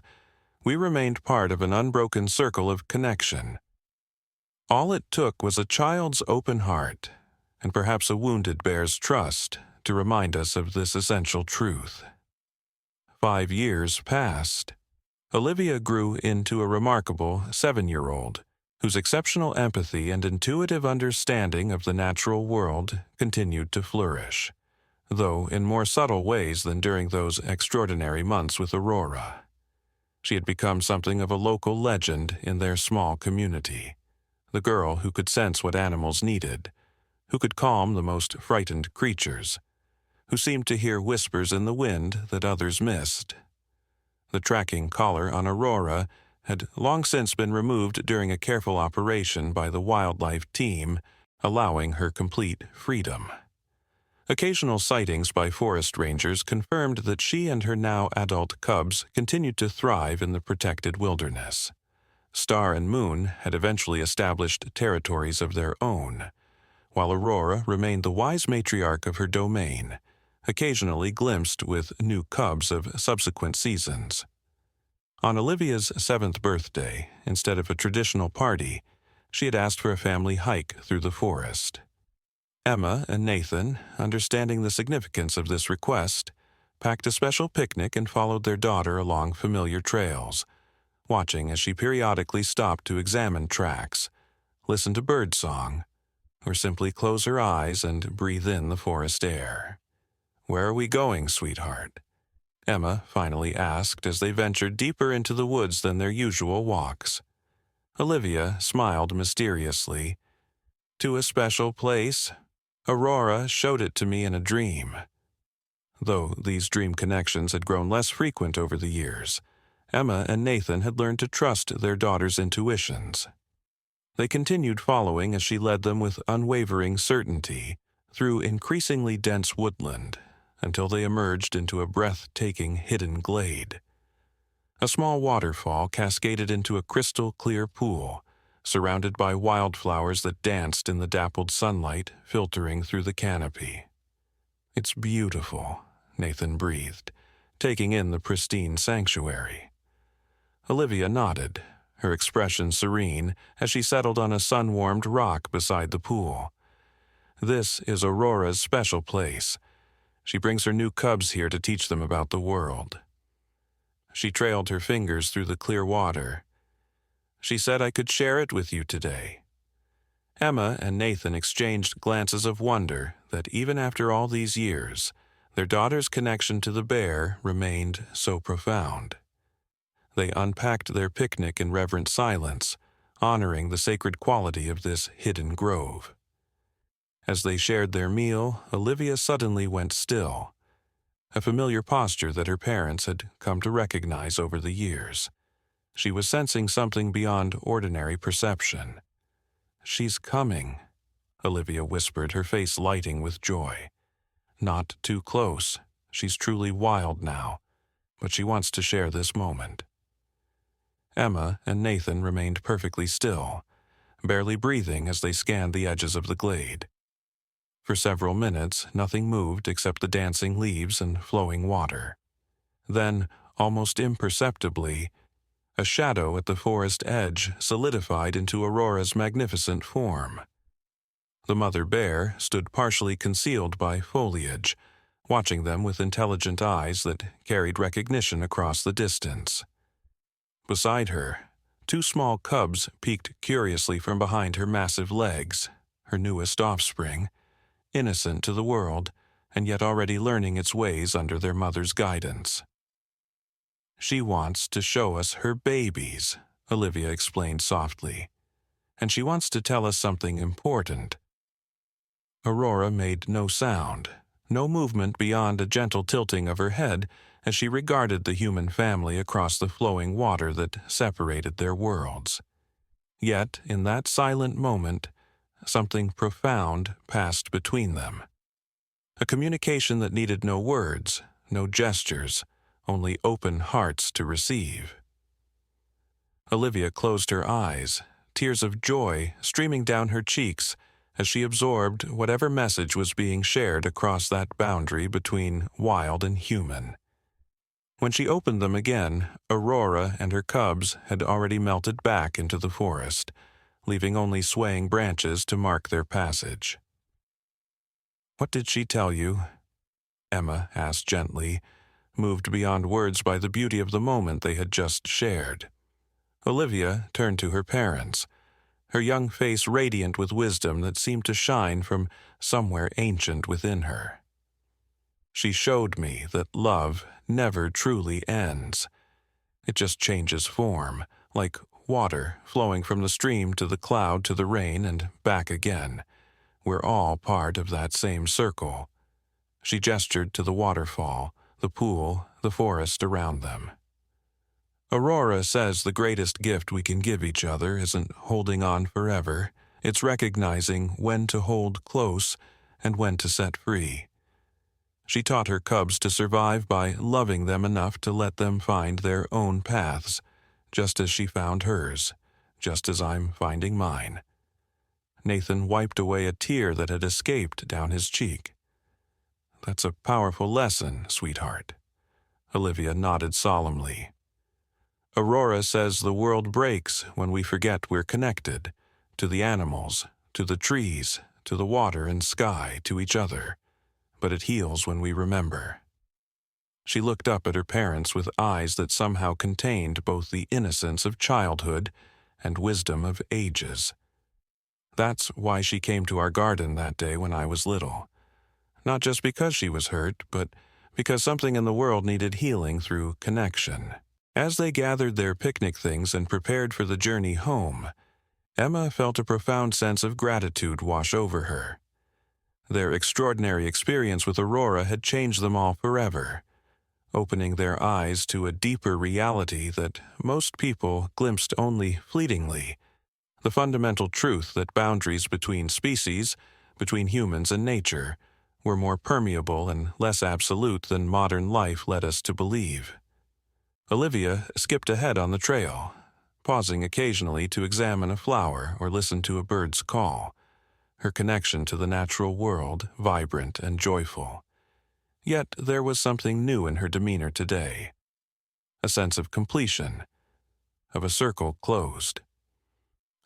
we remained part of an unbroken circle of connection. All it took was a child's open heart, and perhaps a wounded bear's trust, to remind us of this essential truth. 5 years passed. Olivia grew into a remarkable 7-year-old, whose exceptional empathy and intuitive understanding of the natural world continued to flourish, though in more subtle ways than during those extraordinary months with Aurora. She had become something of a local legend in their small community, the girl who could sense what animals needed, who could calm the most frightened creatures, who seemed to hear whispers in the wind that others missed. The tracking collar on Aurora had long since been removed during a careful operation by the wildlife team, allowing her complete freedom. Occasional sightings by forest rangers confirmed that she and her now adult cubs continued to thrive in the protected wilderness. Star and Moon had eventually established territories of their own, while Aurora remained the wise matriarch of her domain, occasionally glimpsed with new cubs of subsequent seasons. On Olivia's 7th birthday, instead of a traditional party, she had asked for a family hike through the forest. Emma and Nathan, understanding the significance of this request, packed a special picnic and followed their daughter along familiar trails, watching as she periodically stopped to examine tracks, listen to birdsong, or simply close her eyes and breathe in the forest air. "Where are we going, sweetheart?" Emma finally asked as they ventured deeper into the woods than their usual walks. Olivia smiled mysteriously. "To a special place. Aurora showed it to me in a dream." Though these dream connections had grown less frequent over the years, Emma and Nathan had learned to trust their daughter's intuitions. They continued following as she led them with unwavering certainty through increasingly dense woodland until they emerged into a breathtaking hidden glade. A small waterfall cascaded into a crystal-clear pool, surrounded by wildflowers that danced in the dappled sunlight filtering through the canopy. "It's beautiful," Nathan breathed, taking in the pristine sanctuary. Olivia nodded, her expression serene as she settled on a sun-warmed rock beside the pool. "This is Aurora's special place. She brings her new cubs here to teach them about the world." She trailed her fingers through the clear water. "She said I could share it with you today." Emma and Nathan exchanged glances of wonder that even after all these years, their daughter's connection to the bear remained so profound. They unpacked their picnic in reverent silence, honoring the sacred quality of this hidden grove. As they shared their meal, Olivia suddenly went still, a familiar posture that her parents had come to recognize over the years. She was sensing something beyond ordinary perception. "She's coming," Olivia whispered, her face lighting with joy. "Not too close. She's truly wild now, but she wants to share this moment." Emma and Nathan remained perfectly still, barely breathing as they scanned the edges of the glade. For several minutes, nothing moved except the dancing leaves and flowing water. Then, almost imperceptibly, a shadow at the forest edge solidified into Aurora's magnificent form. The mother bear stood partially concealed by foliage, watching them with intelligent eyes that carried recognition across the distance. Beside her, 2 small cubs peeked curiously from behind her massive legs, her newest offspring, innocent to the world, and yet already learning its ways under their mother's guidance. "She wants to show us her babies," Olivia explained softly, "and she wants to tell us something important." Aurora made no sound, no movement beyond a gentle tilting of her head as she regarded the human family across the flowing water that separated their worlds. Yet, in that silent moment, something profound passed between them. A communication that needed no words, no gestures, only open hearts to receive. Olivia closed her eyes, tears of joy streaming down her cheeks as she absorbed whatever message was being shared across that boundary between wild and human. When she opened them again, Aurora and her cubs had already melted back into the forest, leaving only swaying branches to mark their passage. "What did she tell you?" Emma asked gently, moved beyond words by the beauty of the moment they had just shared. Olivia turned to her parents, her young face radiant with wisdom that seemed to shine from somewhere ancient within her. "She showed me that love never truly ends. It just changes form, like water flowing from the stream to the cloud to the rain and back again. We're all part of that same circle." She gestured to the waterfall, the pool, the forest around them. "Aurora says the greatest gift we can give each other isn't holding on forever. It's recognizing when to hold close and when to set free. She taught her cubs to survive by loving them enough to let them find their own paths, just as she found hers, just as I'm finding mine." Nathan wiped away a tear that had escaped down his cheek. "That's a powerful lesson, sweetheart." Olivia nodded solemnly. "Aurora says the world breaks when we forget we're connected, to the animals, to the trees, to the water and sky, to each other. But it heals when we remember." She looked up at her parents with eyes that somehow contained both the innocence of childhood and wisdom of ages. "That's why she came to our garden that day when I was little. Not just because she was hurt, but because something in the world needed healing through connection." As they gathered their picnic things and prepared for the journey home, Emma felt a profound sense of gratitude wash over her. Their extraordinary experience with Aurora had changed them all forever, opening their eyes to a deeper reality that most people glimpsed only fleetingly: the fundamental truth that boundaries between species, between humans and nature, were more permeable and less absolute than modern life led us to believe. Olivia skipped ahead on the trail, pausing occasionally to examine a flower or listen to a bird's call, her connection to the natural world vibrant and joyful. Yet there was something new in her demeanor today, a sense of completion, of a circle closed.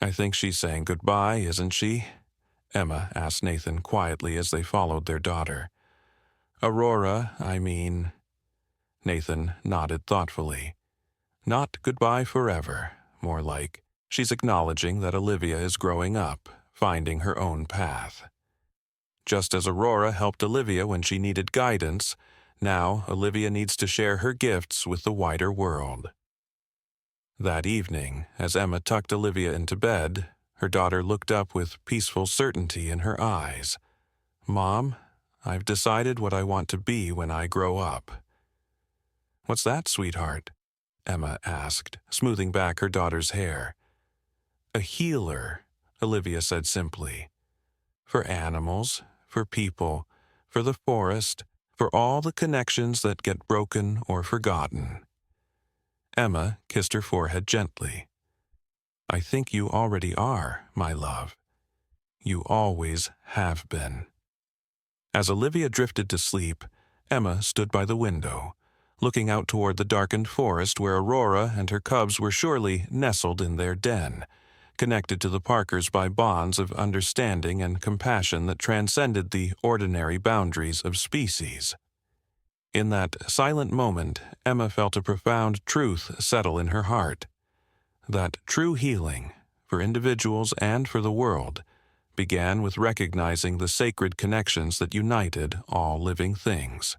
"I think she's saying goodbye, isn't she?" Emma asked Nathan quietly as they followed their daughter. "Aurora, I mean." Nathan nodded thoughtfully. "Not goodbye forever, more like she's acknowledging that Olivia is growing up, finding her own path. Just as Aurora helped Olivia when she needed guidance, now Olivia needs to share her gifts with the wider world." That evening, as Emma tucked Olivia into bed, her daughter looked up with peaceful certainty in her eyes. "Mom, I've decided what I want to be when I grow up." "What's that, sweetheart?" Emma asked, smoothing back her daughter's hair. "A healer," Olivia said simply. "For animals, for people, for the forest, for all the connections that get broken or forgotten." Emma kissed her forehead gently. "I think you already are, my love. You always have been." As Olivia drifted to sleep, Emma stood by the window, looking out toward the darkened forest where Aurora and her cubs were surely nestled in their den, connected to the Parkers by bonds of understanding and compassion that transcended the ordinary boundaries of species. In that silent moment, Emma felt a profound truth settle in her heart: that true healing, for individuals and for the world, began with recognizing the sacred connections that united all living things.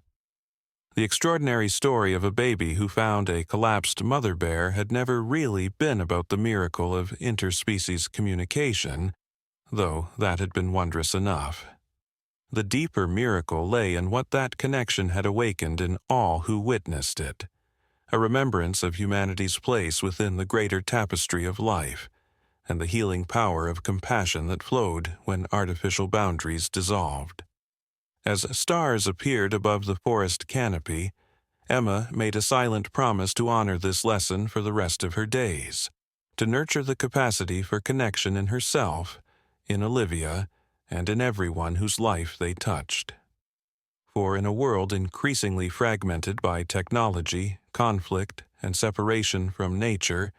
The extraordinary story of a baby who found a collapsed mother bear had never really been about the miracle of interspecies communication, though that had been wondrous enough. The deeper miracle lay in what that connection had awakened in all who witnessed it, a remembrance of humanity's place within the greater tapestry of life, and the healing power of compassion that flowed when artificial boundaries dissolved. As stars appeared above the forest canopy, Emma made a silent promise to honor this lesson for the rest of her days, to nurture the capacity for connection in herself, in Olivia, and in everyone whose life they touched. For in a world increasingly fragmented by technology, conflict, and separation from nature,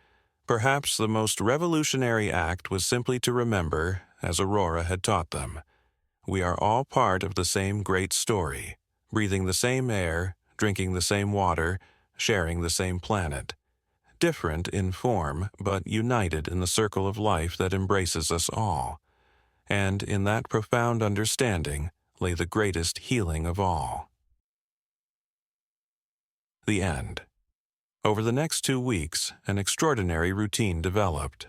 perhaps the most revolutionary act was simply to remember, as Aurora had taught them, we are all part of the same great story, breathing the same air, drinking the same water, sharing the same planet. Different in form, but united in the circle of life that embraces us all. And in that profound understanding lay the greatest healing of all. The end. Over the next 2 weeks, an extraordinary routine developed.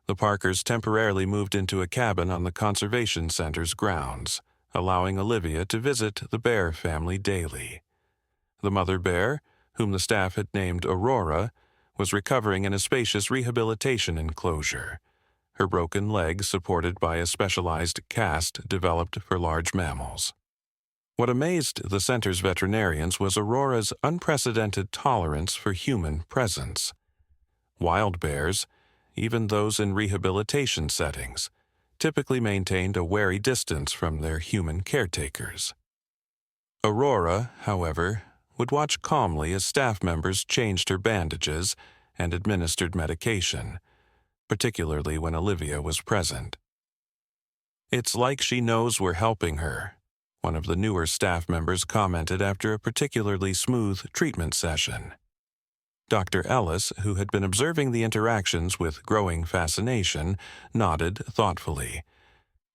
The Parkers temporarily moved into a cabin on the Conservation Center's grounds, allowing Olivia to visit the bear family daily. The mother bear, whom the staff had named Aurora, was recovering in a spacious rehabilitation enclosure, her broken leg supported by a specialized cast developed for large mammals. What amazed the center's veterinarians was Aurora's unprecedented tolerance for human presence. Wild bears, even those in rehabilitation settings, typically maintained a wary distance from their human caretakers. Aurora, however, would watch calmly as staff members changed her bandages and administered medication, particularly when Olivia was present. "It's like she knows we're helping her," one of the newer staff members commented after a particularly smooth treatment session. Dr. Ellis, who had been observing the interactions with growing fascination, nodded thoughtfully.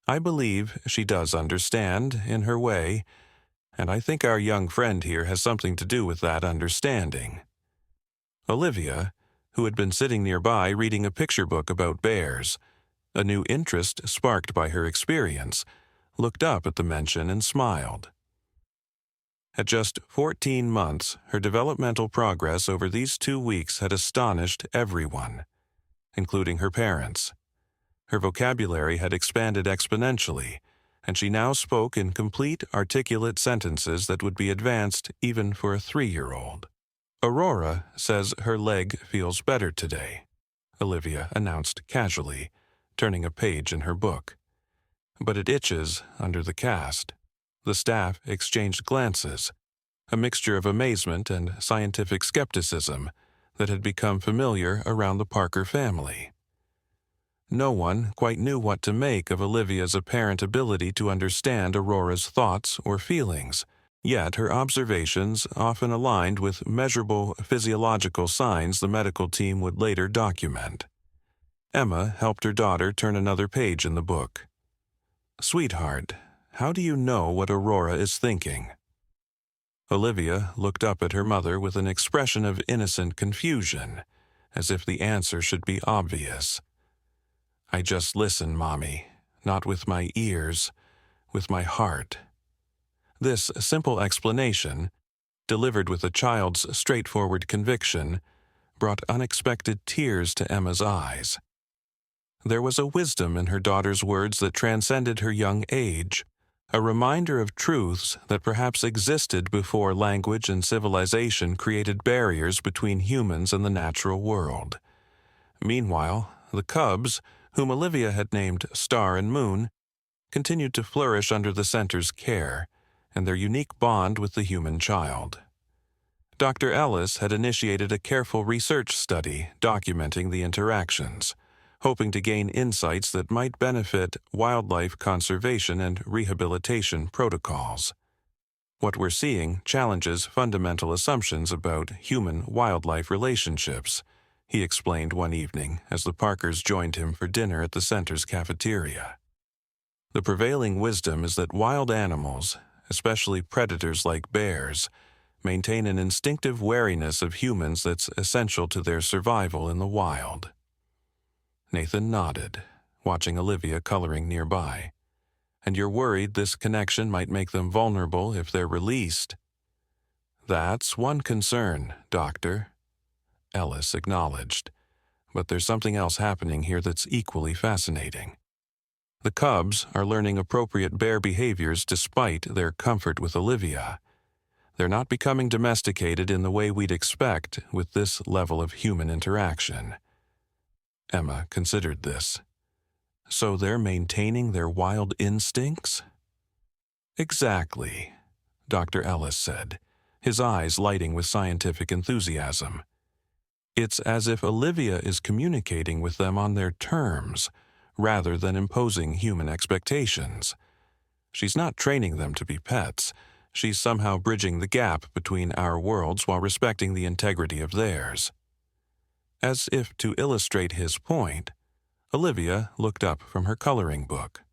"I believe she does understand, in her way, and I think our young friend here has something to do with that understanding." Olivia, who had been sitting nearby reading a picture book about bears, a new interest sparked by her experience, looked up at the mention and smiled. At just 14 months, her developmental progress over these 2 weeks had astonished everyone, including her parents. Her vocabulary had expanded exponentially, and she now spoke in complete, articulate sentences that would be advanced even for a 3-year-old. "Aurora says her leg feels better today," Olivia announced casually, turning a page in her book. "But it itches under the cast." The staff exchanged glances, a mixture of amazement and scientific skepticism that had become familiar around the Parker family. No one quite knew what to make of Olivia's apparent ability to understand Aurora's thoughts or feelings, yet her observations often aligned with measurable physiological signs the medical team would later document. Emma helped her daughter turn another page in the book. "Sweetheart, how do you know what Aurora is thinking?" Olivia looked up at her mother with an expression of innocent confusion, as if the answer should be obvious. "I just listen, Mommy, not with my ears, with my heart." This simple explanation, delivered with a child's straightforward conviction, brought unexpected tears to Emma's eyes. There was a wisdom in her daughter's words that transcended her young age, a reminder of truths that perhaps existed before language and civilization created barriers between humans and the natural world. Meanwhile, the cubs, whom Olivia had named Star and Moon, continued to flourish under the center's care, and their unique bond with the human child. Dr. Ellis had initiated a careful research study documenting the interactions, hoping to gain insights that might benefit wildlife conservation and rehabilitation protocols. "What we're seeing challenges fundamental assumptions about human-wildlife relationships," he explained one evening as the Parkers joined him for dinner at the center's cafeteria. "The prevailing wisdom is that wild animals, especially predators like bears, maintain an instinctive wariness of humans that's essential to their survival in the wild." Nathan nodded, watching Olivia coloring nearby. And you're worried this connection might make them vulnerable if they're released. That's one concern, Doctor, Ellis acknowledged. But there's something else happening here that's equally fascinating. The cubs are learning appropriate bear behaviors despite their comfort with Olivia. They're not becoming domesticated in the way we'd expect with this level of human interaction. Emma considered this. So they're maintaining their wild instincts? Exactly, Dr. Ellis said, his eyes lighting with scientific enthusiasm. It's as if Olivia is communicating with them on their terms, rather than imposing human expectations. She's not training them to be pets. She's somehow bridging the gap between our worlds while respecting the integrity of theirs. As if to illustrate his point, Olivia looked up from her coloring book.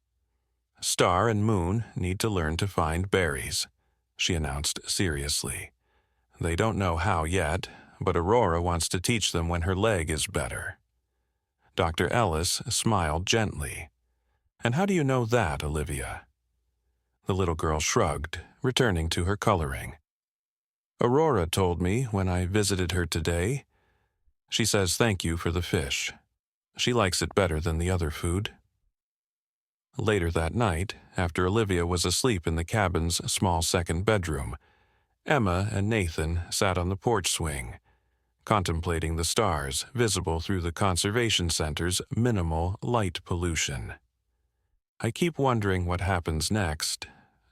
Star and Moon need to learn to find berries, she announced seriously. They don't know how yet, but Aurora wants to teach them when her leg is better. Dr. Ellis smiled gently. And how do you know that, Olivia? The little girl shrugged, returning to her coloring. Aurora told me when I visited her today. She says thank you for the fish. She likes it better than the other food. Later that night, after Olivia was asleep in the cabin's small second bedroom, Emma and Nathan sat on the porch swing, contemplating the stars visible through the conservation center's minimal light pollution. I keep wondering what happens next,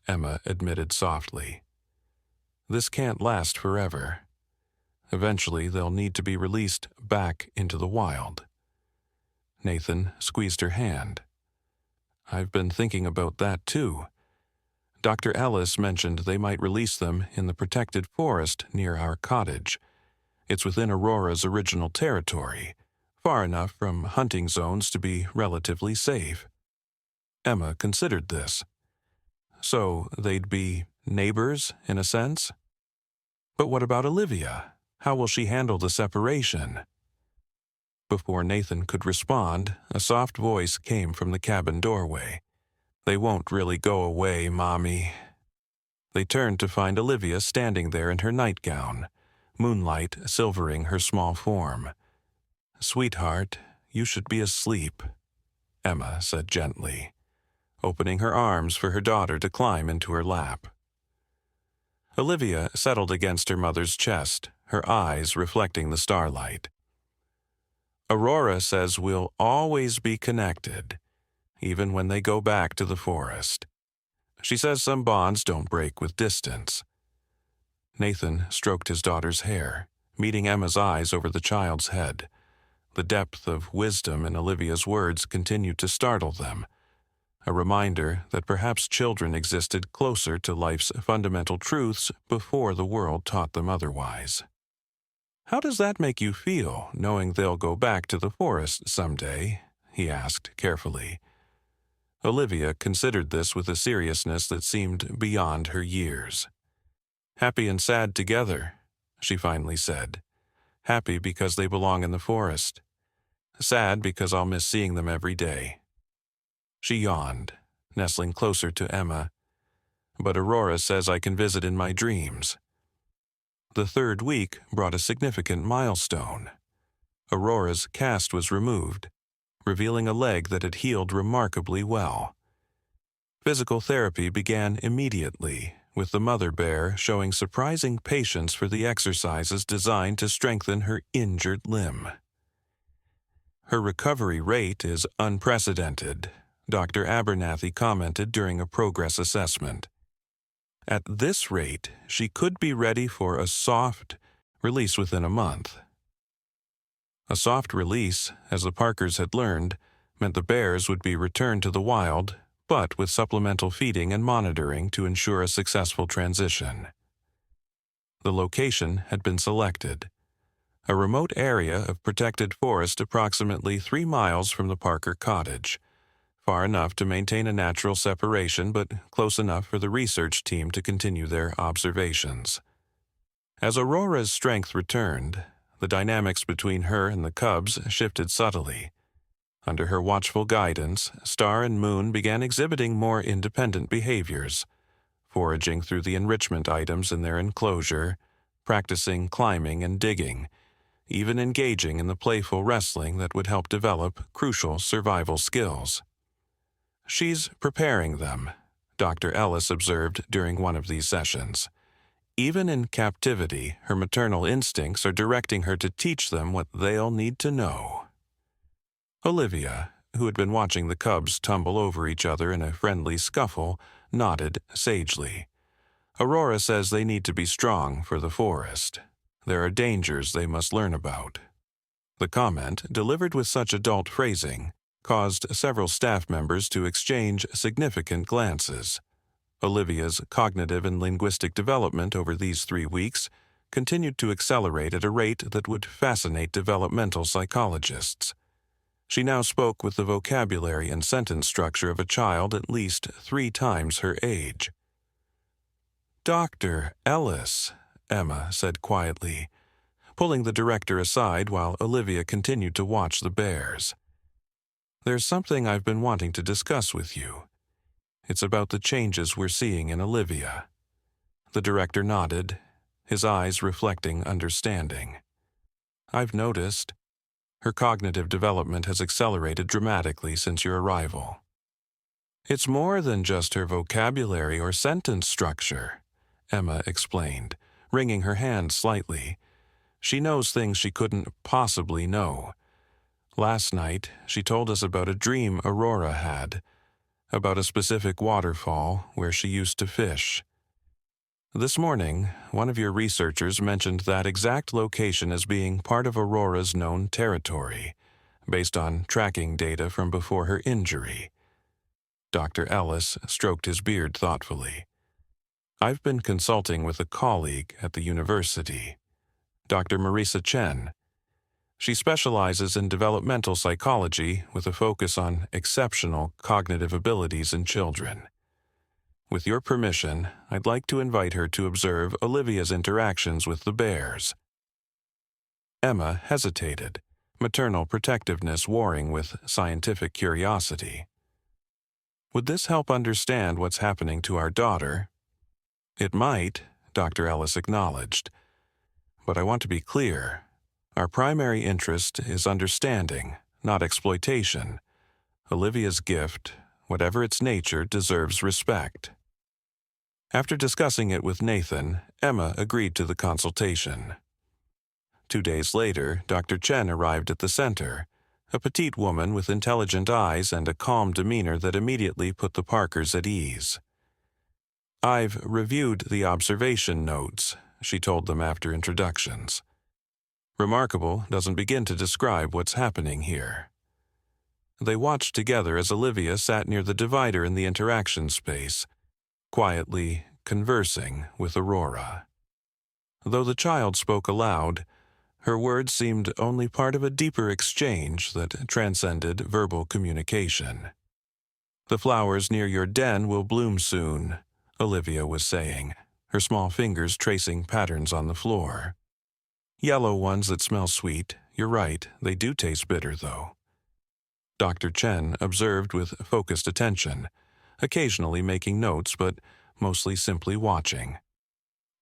Emma admitted softly. This can't last forever. Eventually, they'll need to be released back into the wild. Nathan squeezed her hand. I've been thinking about that too. Dr. Ellis mentioned they might release them in the protected forest near our cottage. It's within Aurora's original territory, far enough from hunting zones to be relatively safe. Emma considered this. So they'd be neighbors, in a sense? But what about Olivia? How will she handle the separation? Before Nathan could respond, a soft voice came from the cabin doorway. They won't really go away, Mommy. They turned to find Olivia standing there in her nightgown, moonlight silvering her small form. Sweetheart, you should be asleep, Emma said gently, opening her arms for her daughter to climb into her lap. Olivia settled against her mother's chest, her eyes reflecting the starlight. Aurora says we'll always be connected, even when they go back to the forest. She says some bonds don't break with distance. Nathan stroked his daughter's hair, meeting Emma's eyes over the child's head. The depth of wisdom in Olivia's words continued to startle them, a reminder that perhaps children existed closer to life's fundamental truths before the world taught them otherwise. How does that make you feel, knowing they'll go back to the forest someday? He asked carefully. Olivia considered this with a seriousness that seemed beyond her years. Happy and sad together, she finally said. Happy because they belong in the forest. Sad because I'll miss seeing them every day. She yawned, nestling closer to Emma. But Aurora says I can visit in my dreams. The third week brought a significant milestone. Aurora's cast was removed, revealing a leg that had healed remarkably well. Physical therapy began immediately, with the mother bear showing surprising patience for the exercises designed to strengthen her injured limb. Her recovery rate is unprecedented, Dr. Abernathy commented during a progress assessment. At this rate, she could be ready for a soft release within a month. A soft release, as the Parkers had learned, meant the bears would be returned to the wild, but with supplemental feeding and monitoring to ensure a successful transition. The location had been selected. A remote area of protected forest approximately 3 miles from the Parker cottage, far enough to maintain a natural separation but close enough for the research team to continue their observations. As Aurora's strength returned, the dynamics between her and the cubs shifted subtly. Under her watchful guidance, Star and Moon began exhibiting more independent behaviors, foraging through the enrichment items in their enclosure, practicing climbing and digging, even engaging in the playful wrestling that would help develop crucial survival skills. "She's preparing them," Dr. Ellis observed during one of these sessions. "Even in captivity, her maternal instincts are directing her to teach them what they'll need to know." Olivia, who had been watching the cubs tumble over each other in a friendly scuffle, nodded sagely. "Aurora says they need to be strong for the forest. There are dangers they must learn about." The comment, delivered with such adult phrasing, caused several staff members to exchange significant glances. Olivia's cognitive and linguistic development over these 3 weeks continued to accelerate at a rate that would fascinate developmental psychologists. She now spoke with the vocabulary and sentence structure of a child at least 3 times her age. "Dr. Ellis," Emma said quietly, pulling the director aside while Olivia continued to watch the bears. "There's something I've been wanting to discuss with you. It's about the changes we're seeing in Olivia." The director nodded, his eyes reflecting understanding. "I've noticed. Her cognitive development has accelerated dramatically since your arrival." "It's more than just her vocabulary or sentence structure," Emma explained, wringing her hand slightly. "She knows things she couldn't possibly know. Last night, she told us about a dream Aurora had, about a specific waterfall where she used to fish. This morning, one of your researchers mentioned that exact location as being part of Aurora's known territory, based on tracking data from before her injury." Dr. Ellis stroked his beard thoughtfully. "I've been consulting with a colleague at the university, Dr. Marisa Chen. She specializes in developmental psychology with a focus on exceptional cognitive abilities in children. With your permission, I'd like to invite her to observe Olivia's interactions with the bears." Emma hesitated, maternal protectiveness warring with scientific curiosity. "Would this help understand what's happening to our daughter?" "It might," Dr. Ellis acknowledged. "But I want to be clear. Our primary interest is understanding, not exploitation. Olivia's gift, whatever its nature, deserves respect." After discussing it with Nathan, Emma agreed to the consultation. 2 days later, Dr. Chen arrived at the center, a petite woman with intelligent eyes and a calm demeanor that immediately put the Parkers at ease. "I've reviewed the observation notes," she told them after introductions. "Remarkable doesn't begin to describe what's happening here." They watched together as Olivia sat near the divider in the interaction space, quietly conversing with Aurora. Though the child spoke aloud, her words seemed only part of a deeper exchange that transcended verbal communication. "The flowers near your den will bloom soon," Olivia was saying, her small fingers tracing patterns on the floor. "Yellow ones that smell sweet. You're right, they do taste bitter, though." Dr. Chen observed with focused attention, occasionally making notes but mostly simply watching.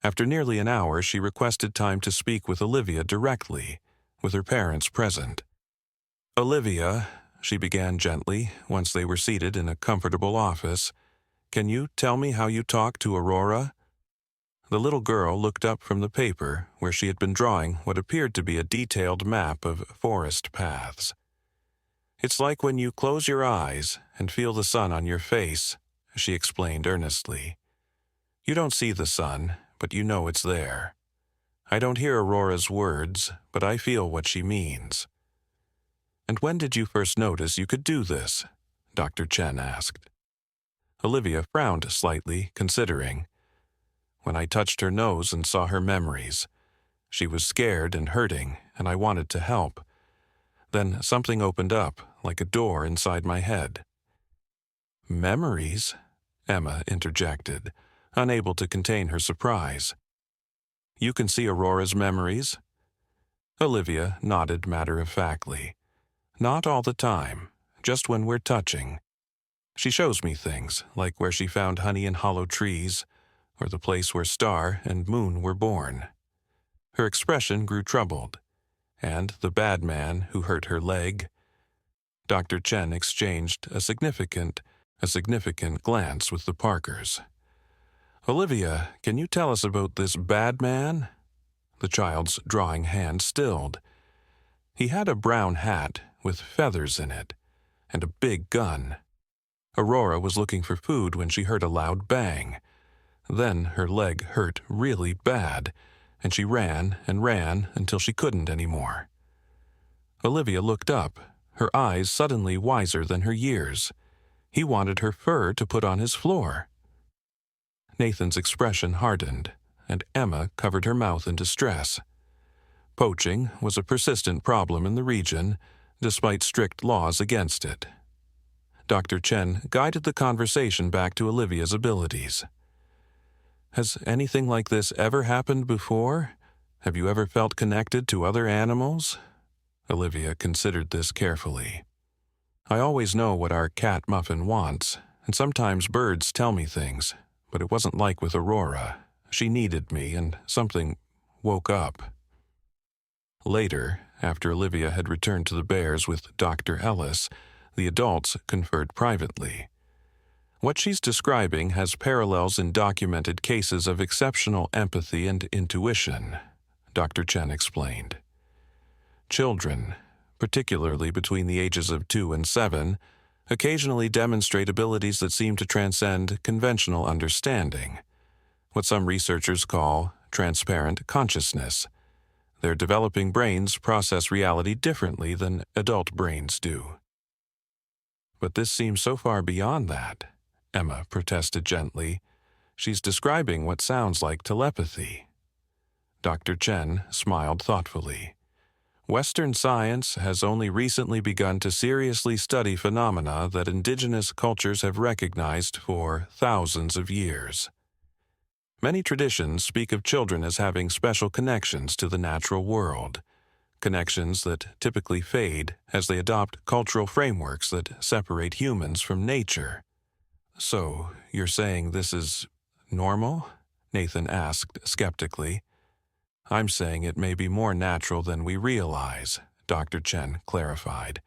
After nearly an hour, she requested time to speak with Olivia directly, with her parents present. "Olivia," she began gently, once they were seated in a comfortable office, "can you tell me how you talk to Aurora?" The little girl looked up from the paper where she had been drawing what appeared to be a detailed map of forest paths. "It's like when you close your eyes and feel the sun on your face," she explained earnestly. "You don't see the sun, but you know it's there. I don't hear Aurora's words, but I feel what she means." "And when did you first notice you could do this?" Dr. Chen asked. Olivia frowned slightly, considering. "When I touched her nose and saw her memories. She was scared and hurting, and I wanted to help. Then something opened up, like a door inside my head." "Memories?" Emma interjected, unable to contain her surprise. "You can see Aurora's memories?" Olivia nodded matter-of-factly. "Not all the time. just when we're touching. She shows me things, like where she found honey in hollow trees, or the place where Star and Moon were born. Her expression grew troubled, and the bad man who hurt her leg. Dr. Chen exchanged a significant glance with the Parkers. "Olivia, can you tell us about this bad man?" The child's drawing hand stilled. He had a brown hat with feathers in it, and a big gun. Aurora was looking for food when she heard a loud bang. Then her leg hurt really bad, and she ran and ran until she couldn't anymore. Olivia looked up, her eyes suddenly wiser than her years. He wanted her fur to put on his floor. Nathan's expression hardened, and Emma covered her mouth in distress. Poaching was a persistent problem in the region, despite strict laws against it. Dr. Chen guided the conversation back to Olivia's abilities. "Has anything like this ever happened before? Have you ever felt connected to other animals?" Olivia considered this carefully. "I always know what our cat Muffin wants, and sometimes birds tell me things, but it wasn't like with Aurora. She needed me, and something woke up." Later, after Olivia had returned to the bears with Dr. Ellis, the adults conferred privately. "What she's describing has parallels in documented cases of exceptional empathy and intuition," Dr. Chen explained. "Children, particularly between the ages of 2 and 7, occasionally demonstrate abilities that seem to transcend conventional understanding, what some researchers call transparent consciousness. Their developing brains process reality differently than adult brains do." "But this seems so far beyond that," Emma protested gently. "She's describing what sounds like telepathy." Dr. Chen smiled thoughtfully. "Western science has only recently begun to seriously study phenomena that indigenous cultures have recognized for thousands of years. Many traditions speak of children as having special connections to the natural world, connections that typically fade as they adopt cultural frameworks that separate humans from nature." "So, you're saying this is normal?" Nathan asked skeptically. "I'm saying it may be more natural than we realize," Dr. Chen clarified.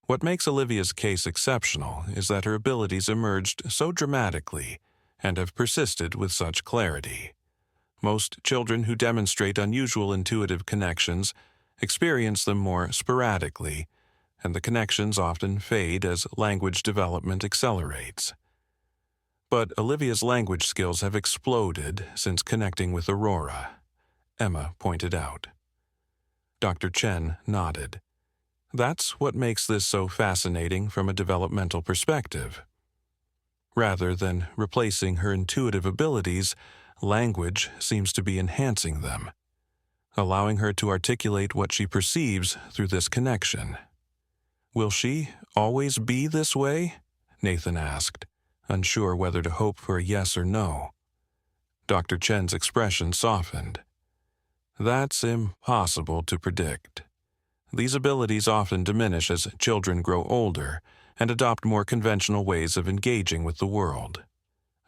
"What makes Olivia's case exceptional is that her abilities emerged so dramatically and have persisted with such clarity. Most children who demonstrate unusual intuitive connections experience them more sporadically, and the connections often fade as language development accelerates. But Olivia's language skills have exploded since connecting with Aurora," Emma pointed out. Dr. Chen nodded. "That's what makes this so fascinating from a developmental perspective. Rather than replacing her intuitive abilities, language seems to be enhancing them, allowing her to articulate what she perceives through this connection." "Will she always be this way?" Nathan asked, unsure whether to hope for a yes or no. Dr. Chen's expression softened. "That's impossible to predict. These abilities often diminish as children grow older and adopt more conventional ways of engaging with the world.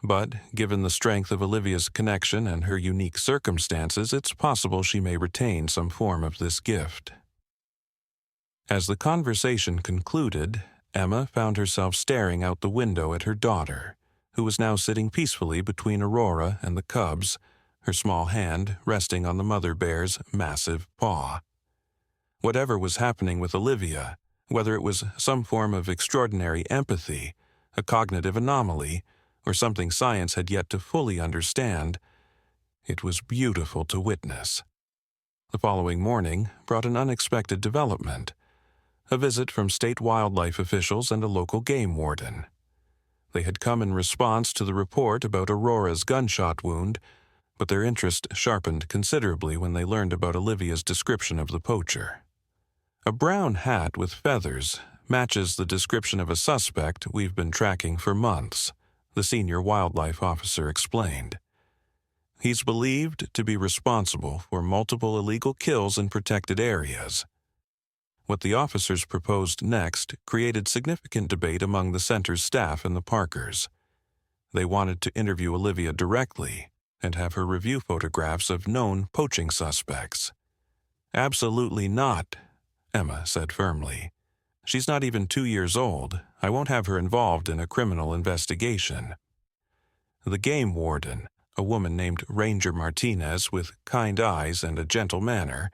But given the strength of Olivia's connection and her unique circumstances, it's possible she may retain some form of this gift." As the conversation concluded, Emma found herself staring out the window at her daughter, who was now sitting peacefully between Aurora and the cubs, her small hand resting on the mother bear's massive paw. Whatever was happening with Olivia, whether it was some form of extraordinary empathy, a cognitive anomaly, or something science had yet to fully understand, it was beautiful to witness. The following morning brought an unexpected development: a visit from state wildlife officials and a local game warden. They had come in response to the report about Aurora's gunshot wound, but their interest sharpened considerably when they learned about Olivia's description of the poacher. "A brown hat with feathers matches the description of a suspect we've been tracking for months," the senior wildlife officer explained. "He's believed to be responsible for multiple illegal kills in protected areas." What the officers proposed next created significant debate among the center's staff and the Parkers. They wanted to interview Olivia directly and have her review photographs of known poaching suspects. "Absolutely not," Emma said firmly. "She's not even 2 years old. I won't have her involved in a criminal investigation." The game warden, a woman named Ranger Martinez with kind eyes and a gentle manner,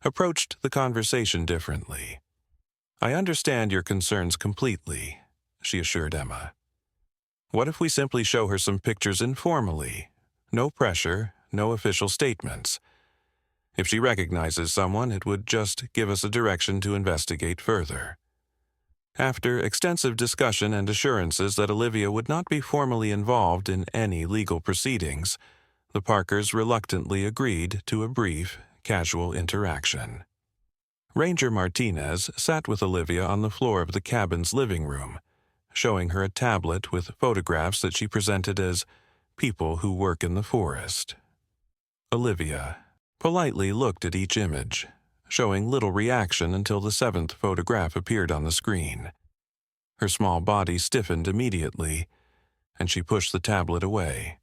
approached the conversation differently. "I understand your concerns completely," she assured Emma. "What if we simply show her some pictures informally? No pressure, no official statements. If she recognizes someone, it would just give us a direction to investigate further." After extensive discussion and assurances that Olivia would not be formally involved in any legal proceedings, the Parkers reluctantly agreed to a brief, casual interaction. Ranger Martinez sat with Olivia on the floor of the cabin's living room, showing her a tablet with photographs that she presented as people who work in the forest. Olivia politely looked at each image, showing little reaction until the 7th photograph appeared on the screen. Her small body stiffened immediately, and she pushed the tablet away.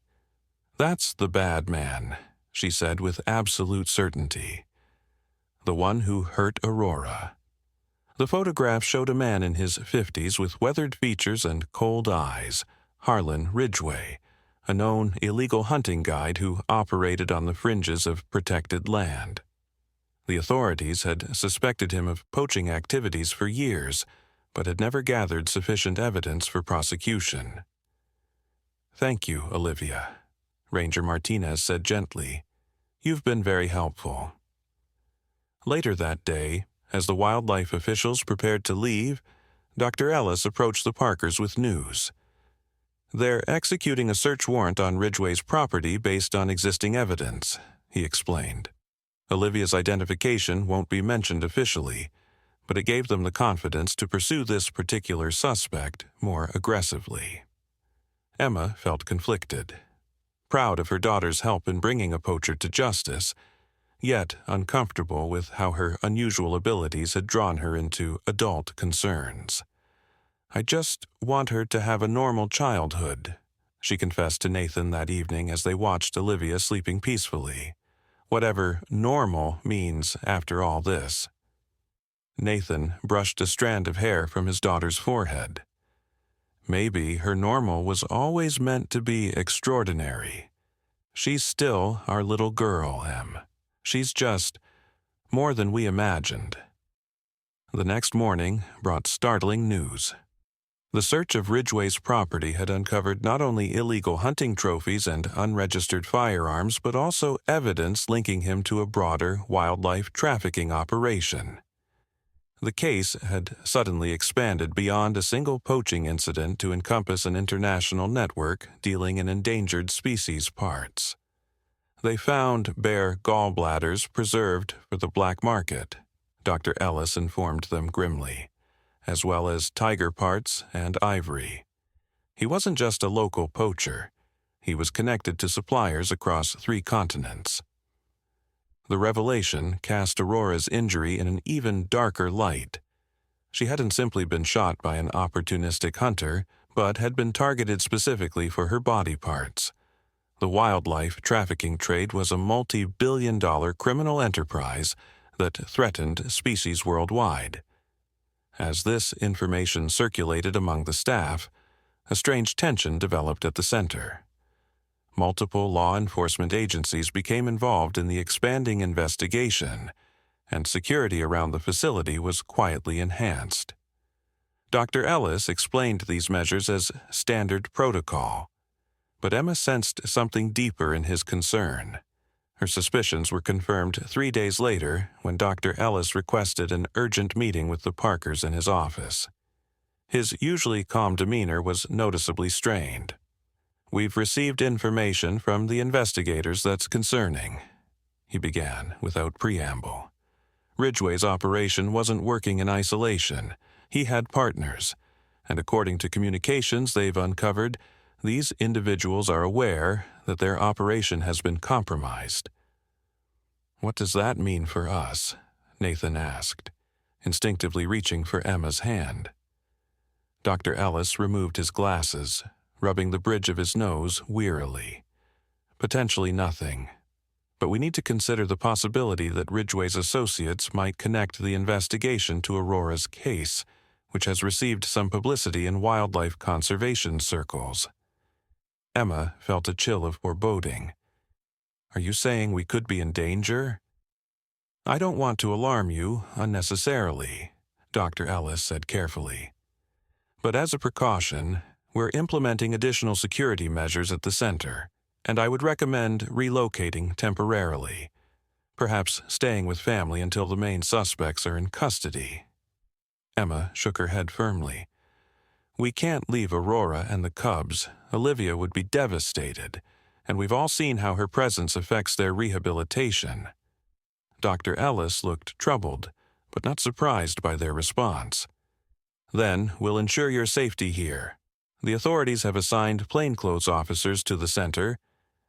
"That's the bad man," she said with absolute certainty. "The one who hurt Aurora." The photograph showed a man in his 50s with weathered features and cold eyes, Harlan Ridgway, a known illegal hunting guide who operated on the fringes of protected land. The authorities had suspected him of poaching activities for years, but had never gathered sufficient evidence for prosecution. "Thank you, Olivia," Ranger Martinez said gently. "You've been very helpful." Later that day, as the wildlife officials prepared to leave, Dr. Ellis approached the Parkers with news. "They're executing a search warrant on Ridgway's property based on existing evidence," he explained. "Olivia's identification won't be mentioned officially, but it gave them the confidence to pursue this particular suspect more aggressively." Emma felt conflicted, proud of her daughter's help in bringing a poacher to justice, yet uncomfortable with how her unusual abilities had drawn her into adult concerns. "I just want her to have a normal childhood," she confessed to Nathan that evening as they watched Olivia sleeping peacefully. Whatever normal means after all this. Nathan brushed a strand of hair from his daughter's forehead. "Maybe her normal was always meant to be extraordinary. She's still our little girl, Em. She's just more than we imagined." The next morning brought startling news. The search of Ridgway's property had uncovered not only illegal hunting trophies and unregistered firearms, but also evidence linking him to a broader wildlife trafficking operation. The case had suddenly expanded beyond a single poaching incident to encompass an international network dealing in endangered species parts. They found bear gallbladders preserved for the black market, Dr. Ellis informed them grimly, as well as tiger parts and ivory. He wasn't just a local poacher. He was connected to suppliers across 3 continents. The revelation cast Aurora's injury in an even darker light. She hadn't simply been shot by an opportunistic hunter, but had been targeted specifically for her body parts. The wildlife trafficking trade was a multi-billion-dollar criminal enterprise that threatened species worldwide. As this information circulated among the staff, a strange tension developed at the center. Multiple law enforcement agencies became involved in the expanding investigation, and security around the facility was quietly enhanced. Dr. Ellis explained these measures as standard protocol, but Emma sensed something deeper in his concern. Her suspicions were confirmed 3 days later when Dr. Ellis requested an urgent meeting with the Parkers in his office. His usually calm demeanor was noticeably strained. "We've received information from the investigators that's concerning," he began without preamble. "Ridgway's operation wasn't working in isolation. He had partners, and according to communications they've uncovered, these individuals are aware that their operation has been compromised." "What does that mean for us?" Nathan asked. instinctively reaching for Emma's hand. Dr. Ellis removed his glasses, rubbing the bridge of his nose wearily. Potentially nothing. But we need to consider the possibility that Ridgway's associates might connect the investigation to Aurora's case, which has received some publicity in wildlife conservation circles. Emma felt a chill of foreboding. Are you saying we could be in danger? I don't want to alarm you unnecessarily, Dr. Ellis said carefully. But as a precaution, we're implementing additional security measures at the center, and I would recommend relocating temporarily, perhaps staying with family until the main suspects are in custody. Emma shook her head firmly. We can't leave Aurora and the cubs. Olivia would be devastated, and we've all seen how her presence affects their rehabilitation. Dr. Ellis looked troubled, but not surprised by their response. Then we'll ensure your safety here. The authorities have assigned plainclothes officers to the center,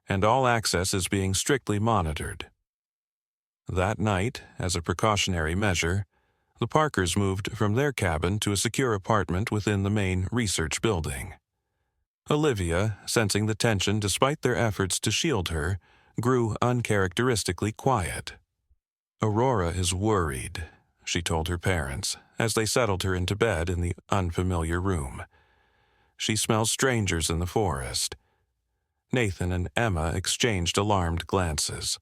and all access is being strictly monitored. That night, as a precautionary measure, the Parkers moved from their cabin to a secure apartment within the main research building. Olivia, sensing the tension despite their efforts to shield her, grew uncharacteristically quiet. Aurora is worried, she told her parents, as they settled her into bed in the unfamiliar room. She smells strangers in the forest. Nathan and Emma exchanged alarmed glances.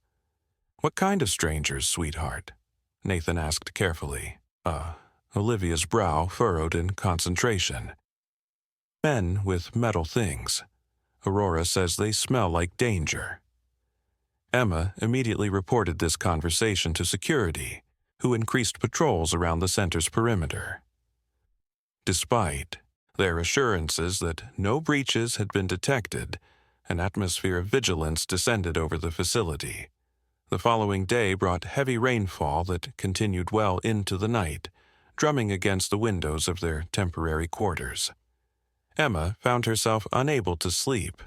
What kind of strangers, sweetheart? Nathan asked carefully. Olivia's brow furrowed in concentration. Men with metal things. Aurora says they smell like danger. Emma immediately reported this conversation to security, who increased patrols around the center's perimeter. Despite their assurances that no breaches had been detected, an atmosphere of vigilance descended over the facility. The following day brought heavy rainfall that continued well into the night, drumming against the windows of their temporary quarters. Emma found herself unable to sleep,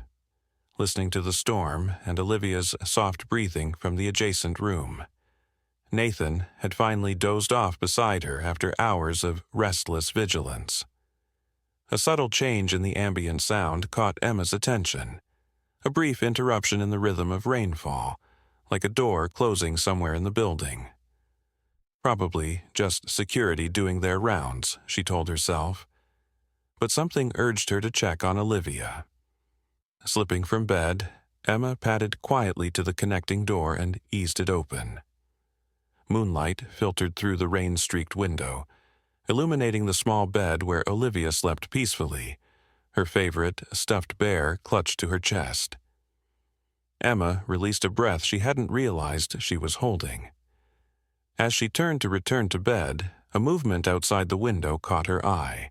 listening to the storm and Olivia's soft breathing from the adjacent room. Nathan had finally dozed off beside her after hours of restless vigilance. A subtle change in the ambient sound caught Emma's attention, a brief interruption in the rhythm of rainfall, like a door closing somewhere in the building. Probably just security doing their rounds, she told herself. But something urged her to check on Olivia. Slipping from bed, Emma padded quietly to the connecting door and eased it open. Moonlight filtered through the rain-streaked window, illuminating the small bed where Olivia slept peacefully, her favorite stuffed bear clutched to her chest. Emma released a breath she hadn't realized she was holding. As she turned to return to bed, a movement outside the window caught her eye.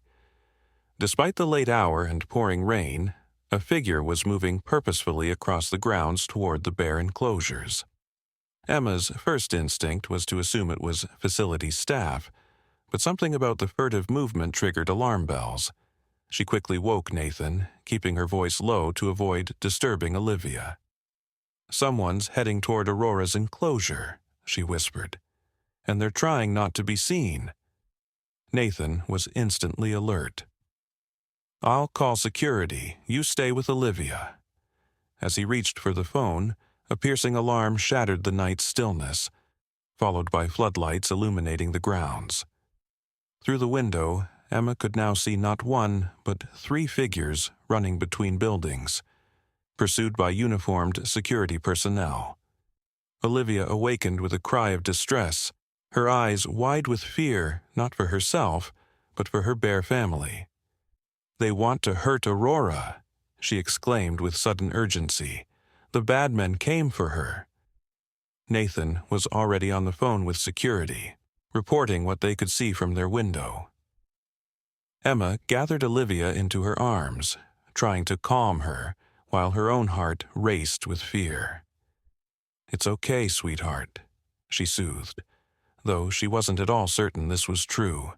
Despite the late hour and pouring rain, a figure was moving purposefully across the grounds toward the bare enclosures. Emma's first instinct was to assume it was facility staff, but something about the furtive movement triggered alarm bells. She quickly woke Nathan, keeping her voice low to avoid disturbing Olivia. Someone's heading toward Aurora's enclosure, she whispered, and they're trying not to be seen. Nathan was instantly alert. I'll call security. You stay with Olivia. As he reached for the phone, a piercing alarm shattered the night's stillness, followed by floodlights illuminating the grounds. Through the window, Emma could now see not one, but 3 figures running between buildings, pursued by uniformed security personnel. Olivia awakened with a cry of distress, her eyes wide with fear, not for herself, but for her bare family. They want to hurt Aurora, she exclaimed with sudden urgency. The bad men came for her. Nathan was already on the phone with security, reporting what they could see from their window. Emma gathered Olivia into her arms, trying to calm her, while her own heart raced with fear. It's okay, sweetheart, she soothed, though she wasn't at all certain this was true.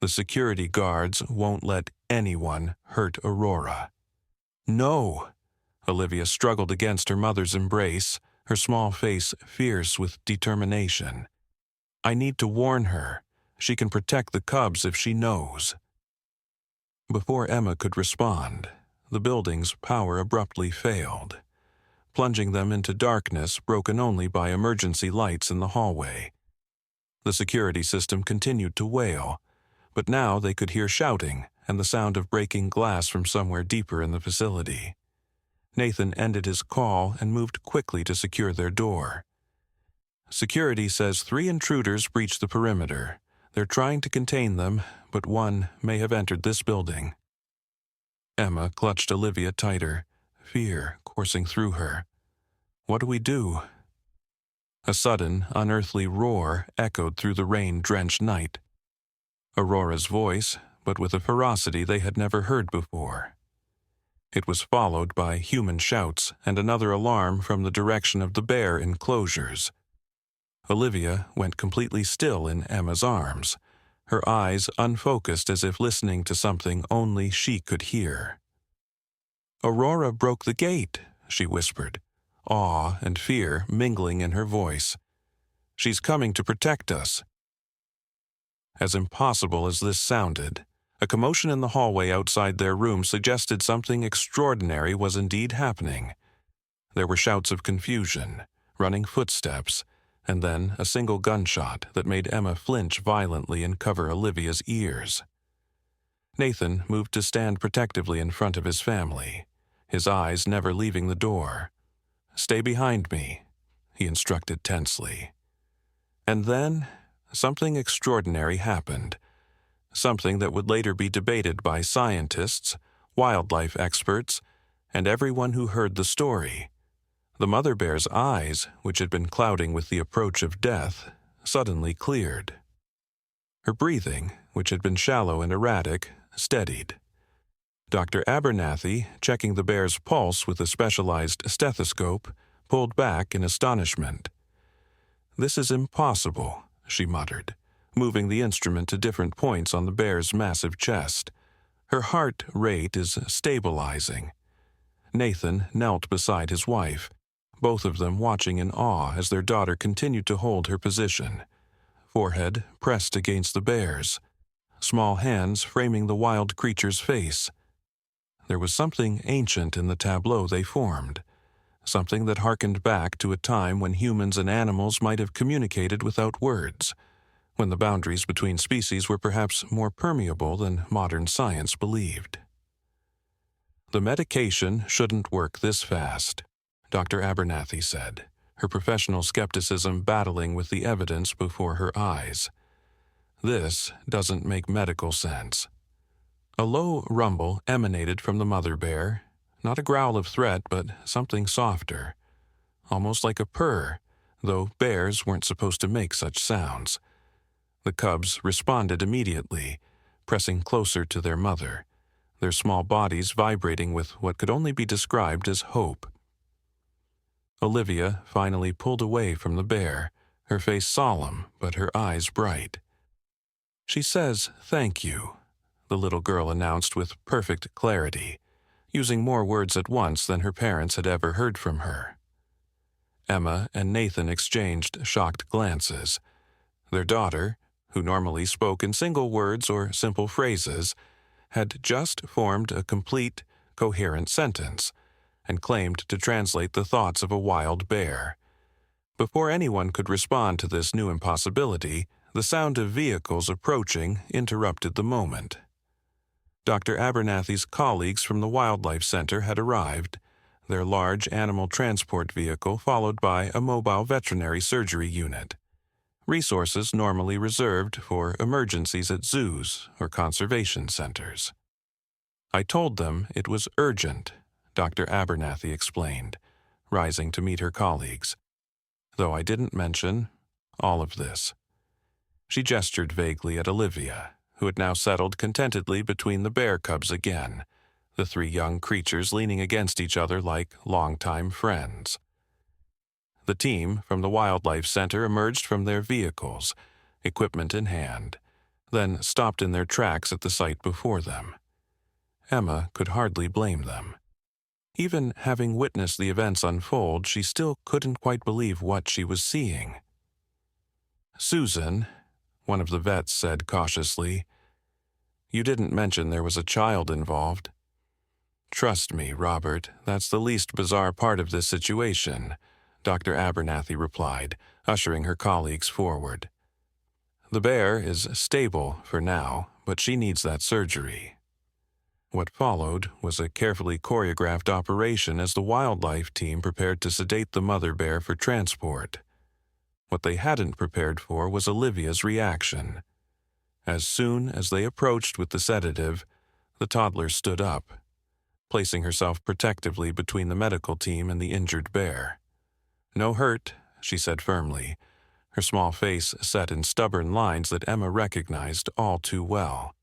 The security guards won't let anyone hurt Aurora. No! Olivia struggled against her mother's embrace, her small face fierce with determination. I need to warn her. She can protect the cubs if she knows. Before Emma could respond, the building's power abruptly failed, plunging them into darkness broken only by emergency lights in the hallway. The security system continued to wail, but now they could hear shouting and the sound of breaking glass from somewhere deeper in the facility. Nathan ended his call and moved quickly to secure their door. Security says 3 intruders breached the perimeter. They're trying to contain them, but one may have entered this building. Emma clutched Olivia tighter, fear coursing through her. What do we do? A sudden, unearthly roar echoed through the rain-drenched night. Aurora's voice, but with a ferocity they had never heard before. It was followed by human shouts and another alarm from the direction of the bear enclosures. Olivia went completely still in Emma's arms, her eyes unfocused as if listening to something only she could hear. "Aurora broke the gate," she whispered, awe and fear mingling in her voice. "She's coming to protect us." As impossible as this sounded, a commotion in the hallway outside their room suggested something extraordinary was indeed happening. There were shouts of confusion, running footsteps, and then a single gunshot that made Emma flinch violently and cover Olivia's ears. Nathan moved to stand protectively in front of his family, his eyes never leaving the door. "Stay behind me," he instructed tensely. And then something extraordinary happened, something that would later be debated by scientists, wildlife experts, and everyone who heard the story. The mother bear's eyes, which had been clouding with the approach of death, suddenly cleared. Her breathing, which had been shallow and erratic, steadied. Dr. Abernathy, checking the bear's pulse with a specialized stethoscope, pulled back in astonishment. "This is impossible," she muttered, moving the instrument to different points on the bear's massive chest. "Her heart rate is stabilizing." Nathan knelt beside his wife, both of them watching in awe as their daughter continued to hold her position, forehead pressed against the bear's, small hands framing the wild creature's face. There was something ancient in the tableau they formed, something that harkened back to a time when humans and animals might have communicated without words, when the boundaries between species were perhaps more permeable than modern science believed. "The medication shouldn't work this fast," Dr. Abernathy said, her professional skepticism battling with the evidence before her eyes. "This doesn't make medical sense." A low rumble emanated from the mother bear, not a growl of threat, but something softer, almost like a purr, though bears weren't supposed to make such sounds. The cubs responded immediately, pressing closer to their mother, their small bodies vibrating with what could only be described as hope. Olivia finally pulled away from the bear, her face solemn but her eyes bright. "She says thank you," the little girl announced with perfect clarity, using more words at once than her parents had ever heard from her. Emma and Nathan exchanged shocked glances. Their daughter, who normally spoke in single words or simple phrases, had just formed a complete, coherent sentence and claimed to translate the thoughts of a wild bear. Before anyone could respond to this new impossibility, the sound of vehicles approaching interrupted the moment. Dr. Abernathy's colleagues from the Wildlife Center had arrived, their large animal transport vehicle followed by a mobile veterinary surgery unit, resources normally reserved for emergencies at zoos or conservation centers. "I told them it was urgent," Dr. Abernathy explained, rising to meet her colleagues, "though I didn't mention all of this." She gestured vaguely at Olivia, who had now settled contentedly between the bear cubs again, the 3 young creatures leaning against each other like longtime friends. The team from the Wildlife Center emerged from their vehicles, equipment in hand, then stopped in their tracks at the sight before them. Emma could hardly blame them. Even having witnessed the events unfold, she still couldn't quite believe what she was seeing. Susan, one of the vets said cautiously. "You didn't mention there was a child involved." "Trust me, Robert, that's the least bizarre part of this situation," Dr. Abernathy replied, ushering her colleagues forward. "The bear is stable for now, but she needs that surgery." What followed was a carefully choreographed operation as the wildlife team prepared to sedate the mother bear for transport. What they hadn't prepared for was Olivia's reaction. As soon as they approached with the sedative, the toddler stood up, placing herself protectively between the medical team and the injured bear. "No hurt," she said firmly, her small face set in stubborn lines that Emma recognized all too well.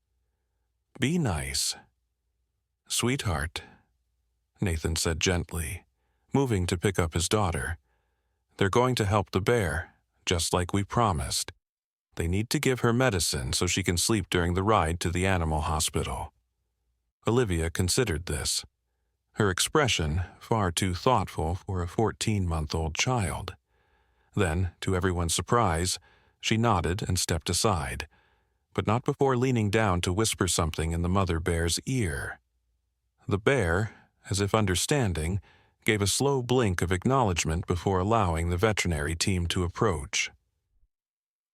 "Be nice." "Sweetheart," Nathan said gently, moving to pick up his daughter. "They're going to help the bear, just like we promised. They need to give her medicine so she can sleep during the ride to the animal hospital." Olivia considered this, her expression far too thoughtful for a 14-month-old child. Then, to everyone's surprise, she nodded and stepped aside, but not before leaning down to whisper something in the mother bear's ear. The bear, as if understanding, gave a slow blink of acknowledgement before allowing the veterinary team to approach.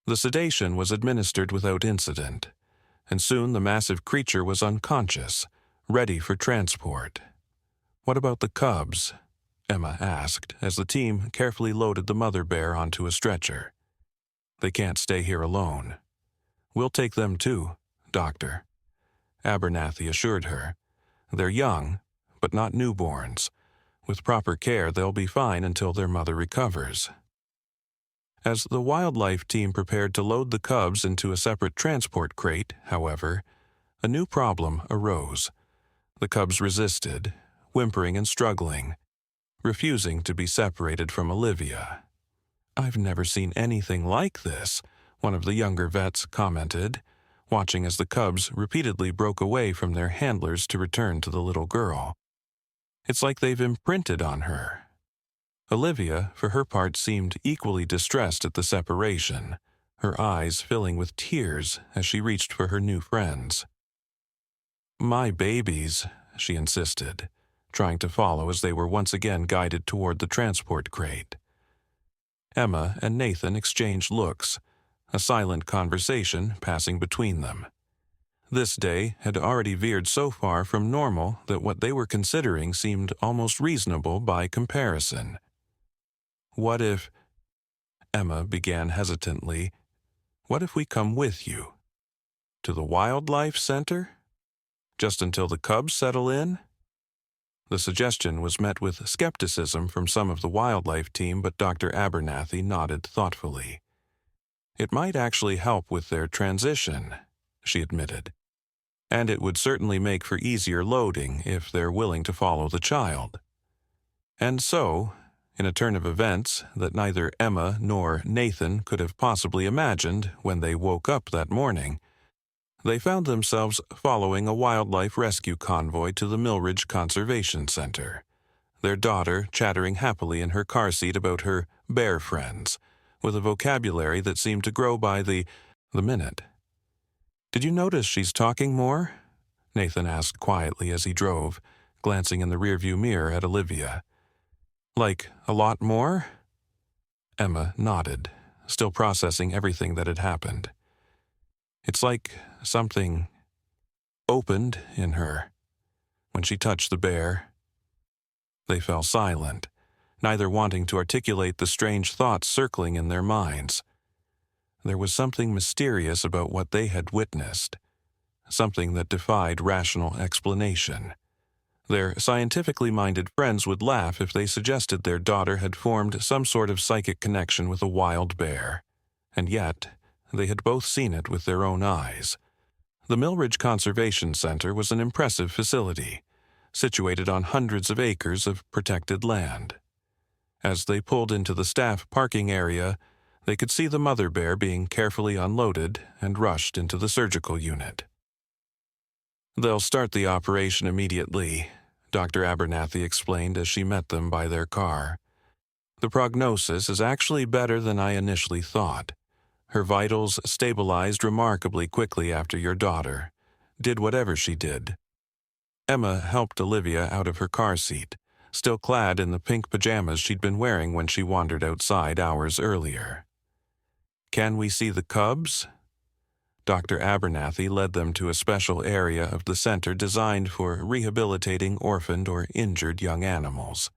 The sedation was administered without incident, and soon the massive creature was unconscious, ready for transport. "What about the cubs?" Emma asked as the team carefully loaded the mother bear onto a stretcher. "They can't stay here alone." "We'll take them too, Doctor," Abernathy assured her. "They're young, but not newborns. With proper care, they'll be fine until their mother recovers." As the wildlife team prepared to load the cubs into a separate transport crate, however, a new problem arose. The cubs resisted, whimpering and struggling, refusing to be separated from Olivia. "I've never seen anything like this," one of the younger vets commented, watching as the cubs repeatedly broke away from their handlers to return to the little girl. "It's like they've imprinted on her." Olivia, for her part, seemed equally distressed at the separation, her eyes filling with tears as she reached for her new friends. "My babies," she insisted, trying to follow as they were once again guided toward the transport crate. Emma and Nathan exchanged looks, a silent conversation passing between them. This day had already veered so far from normal that what they were considering seemed almost reasonable by comparison. "What if—" Emma began hesitantly. "What if we come with you? To the wildlife center? Just until the cubs settle in?" The suggestion was met with skepticism from some of the wildlife team, but Dr. Abernathy nodded thoughtfully. "It might actually help with their transition," she admitted. "And it would certainly make for easier loading if they're willing to follow the child." And so, in a turn of events that neither Emma nor Nathan could have possibly imagined when they woke up that morning, they found themselves following a wildlife rescue convoy to the Millridge Conservation Center, their daughter chattering happily in her car seat about her bear friends, with a vocabulary that seemed to grow by the minute. "Did you notice she's talking more?" Nathan asked quietly as he drove, glancing in the rearview mirror at Olivia. "Like, a lot more?" Emma nodded, still processing everything that had happened. "It's like something opened in her when she touched the bear." They fell silent, neither wanting to articulate the strange thoughts circling in their minds. There was something mysterious about what they had witnessed, something that defied rational explanation. Their scientifically minded friends would laugh if they suggested their daughter had formed some sort of psychic connection with a wild bear, and yet they had both seen it with their own eyes. The Millridge Conservation Center was an impressive facility, situated on hundreds of acres of protected land. As they pulled into the staff parking area, they could see the mother bear being carefully unloaded and rushed into the surgical unit. "They'll start the operation immediately," Dr. Abernathy explained as she met them by their car. "The prognosis is actually better than I initially thought. Her vitals stabilized remarkably quickly after your daughter did whatever she did. Emma helped Olivia out of her car seat, still clad in the pink pajamas she'd been wearing when she wandered outside hours earlier. "Can we see the cubs?" Dr. Abernathy led them to a special area of the center designed for rehabilitating orphaned or injured young animals.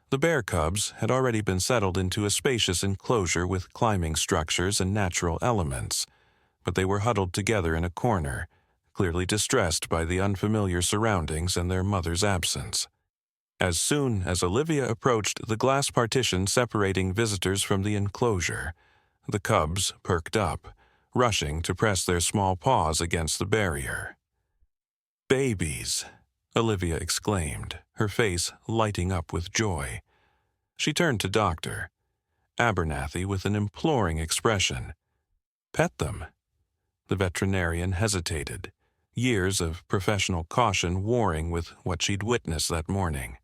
The bear cubs had already been settled into a spacious enclosure with climbing structures and natural elements, but they were huddled together in a corner, clearly distressed by the unfamiliar surroundings and their mother's absence. As soon as Olivia approached the glass partition separating visitors from the enclosure, the cubs perked up, rushing to press their small paws against the barrier. "Babies!" Olivia exclaimed, her face lighting up with joy. She turned to Dr. Abernathy with an imploring expression. "Pet them." The veterinarian hesitated, years of professional caution warring with what she'd witnessed that morning.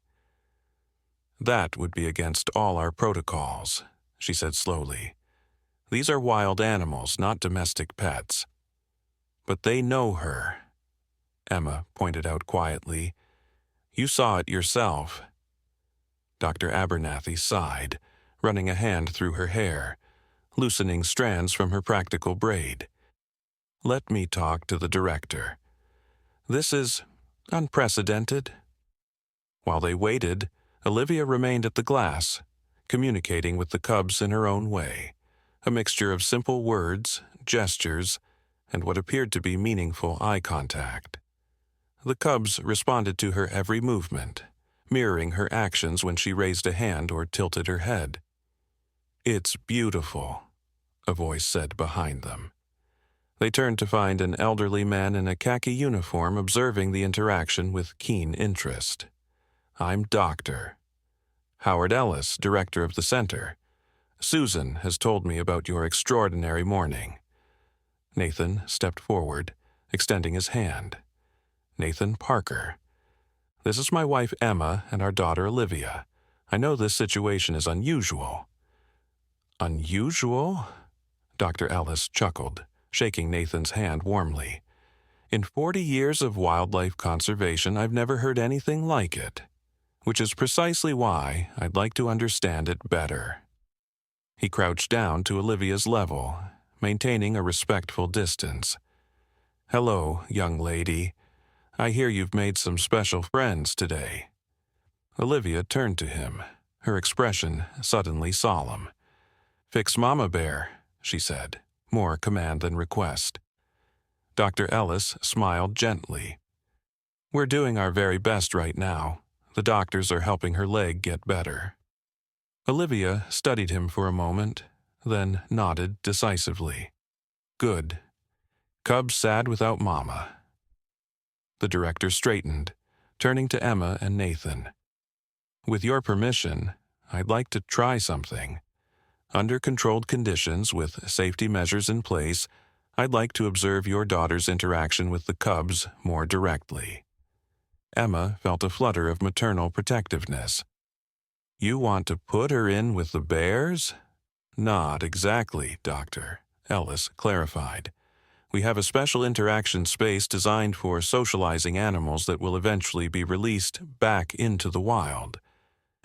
"That would be against all our protocols," she said slowly. "These are wild animals, not domestic pets." "But they know her," Emma pointed out quietly. "You saw it yourself." Dr. Abernathy sighed, running a hand through her hair, loosening strands from her practical braid. "Let me talk to the director. This is unprecedented." While they waited, Olivia remained at the glass, communicating with the cubs in her own way, a mixture of simple words, gestures, and what appeared to be meaningful eye contact. The cubs responded to her every movement, mirroring her actions when she raised a hand or tilted her head. "It's beautiful," a voice said behind them. They turned to find an elderly man in a khaki uniform observing the interaction with keen interest. "I'm Dr. Howard Ellis, director of the center. Susan has told me about your extraordinary morning." Nathan stepped forward, extending his hand. "Nathan Parker. This is my wife Emma and our daughter Olivia. I know this situation is unusual." "Unusual?" Dr. Ellis chuckled, shaking Nathan's hand warmly. "In 40 years of wildlife conservation, I've never heard anything like it, which is precisely why I'd like to understand it better." He crouched down to Olivia's level, maintaining a respectful distance. "Hello, young lady. I hear you've made some special friends today." Olivia turned to him, her expression suddenly solemn. "Fix Mama Bear," she said, more command than request. Dr. Ellis smiled gently. "We're doing our very best right now. The doctors are helping her leg get better." Olivia studied him for a moment, then nodded decisively. "Good. Cubs sad without Mama." The director straightened, turning to Emma and Nathan. "With your permission, I'd like to try something. Under controlled conditions with safety measures in place, I'd like to observe your daughter's interaction with the cubs more directly." Emma felt a flutter of maternal protectiveness. "You want to put her in with the bears?" "Not exactly, Doctor," Ellis clarified. "We have a special interaction space designed for socializing animals that will eventually be released back into the wild.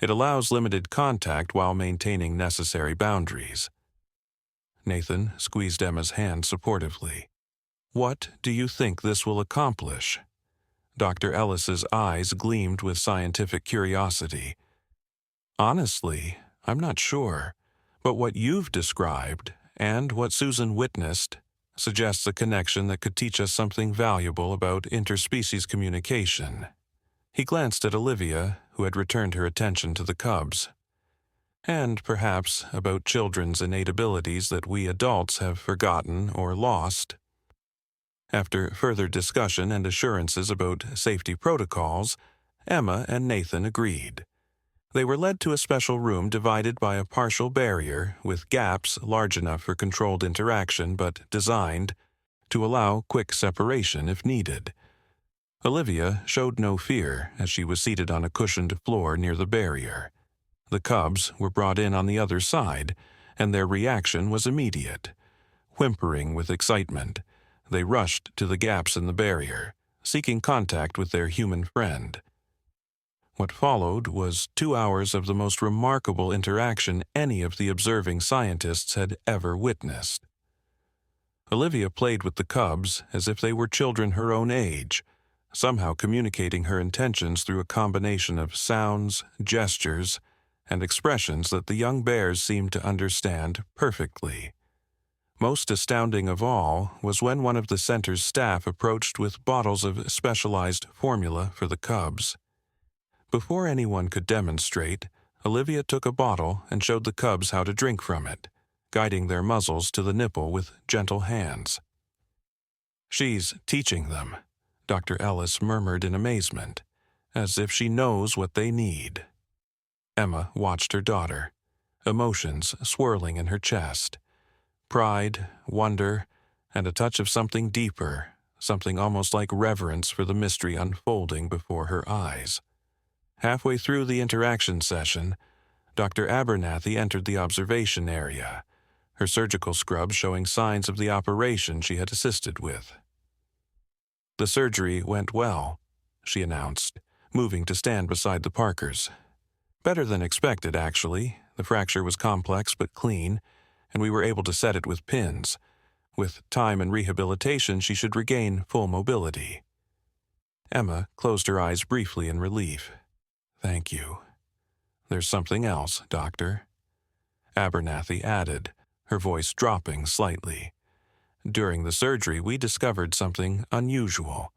It allows limited contact while maintaining necessary boundaries." Nathan squeezed Emma's hand supportively. "What do you think this will accomplish?" Dr. Ellis's eyes gleamed with scientific curiosity. "Honestly, I'm not sure, but what you've described, and what Susan witnessed, suggests a connection that could teach us something valuable about interspecies communication." He glanced at Olivia, who had returned her attention to the cubs. "And perhaps about children's innate abilities that we adults have forgotten or lost." After further discussion and assurances about safety protocols, Emma and Nathan agreed. They were led to a special room divided by a partial barrier with gaps large enough for controlled interaction but designed to allow quick separation if needed. Olivia showed no fear as she was seated on a cushioned floor near the barrier. The cubs were brought in on the other side, and their reaction was immediate. Whimpering with excitement, they rushed to the gaps in the barrier, seeking contact with their human friend. What followed was 2 hours of the most remarkable interaction any of the observing scientists had ever witnessed. Olivia played with the cubs as if they were children her own age, somehow communicating her intentions through a combination of sounds, gestures, and expressions that the young bears seemed to understand perfectly. Most astounding of all was when one of the center's staff approached with bottles of specialized formula for the cubs. Before anyone could demonstrate, Olivia took a bottle and showed the cubs how to drink from it, guiding their muzzles to the nipple with gentle hands. "She's teaching them," Dr. Ellis murmured in amazement, "as if she knows what they need." Emma watched her daughter, emotions swirling in her chest. Pride, wonder, and a touch of something deeper, something almost like reverence for the mystery unfolding before her eyes. Halfway through the interaction session, Dr. Abernathy entered the observation area, her surgical scrub showing signs of the operation she had assisted with. "The surgery went well," she announced, moving to stand beside the Parkers. "Better than expected, actually. The fracture was complex but clean, and we were able to set it with pins. With time and rehabilitation, she should regain full mobility." Emma closed her eyes briefly in relief. "Thank you. There's something else, Doctor," Abernathy added, her voice dropping slightly. "During the surgery, we discovered something unusual,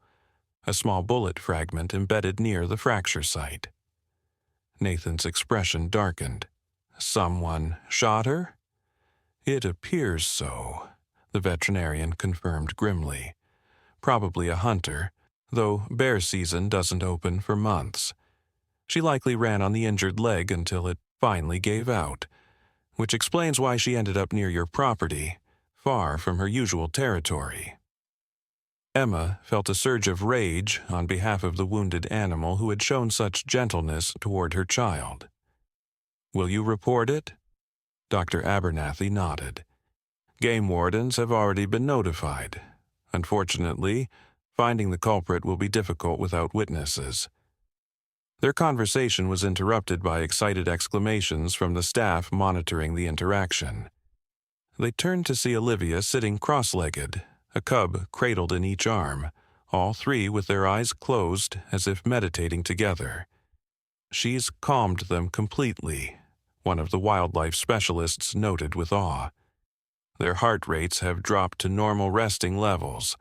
a small bullet fragment embedded near the fracture site." Nathan's expression darkened. "Someone shot her?" "It appears so," the veterinarian confirmed grimly. "Probably a hunter, though bear season doesn't open for months. She likely ran on the injured leg until it finally gave out, which explains why she ended up near your property, far from her usual territory." Emma felt a surge of rage on behalf of the wounded animal who had shown such gentleness toward her child. "Will you report it?" Dr. Abernathy nodded. "Game wardens have already been notified. Unfortunately, finding the culprit will be difficult without witnesses." Their conversation was interrupted by excited exclamations from the staff monitoring the interaction. They turned to see Olivia sitting cross-legged, a cub cradled in each arm, all three with their eyes closed as if meditating together. "She's calmed them completely," one of the wildlife specialists noted with awe. "Their heart rates have dropped to normal resting levels.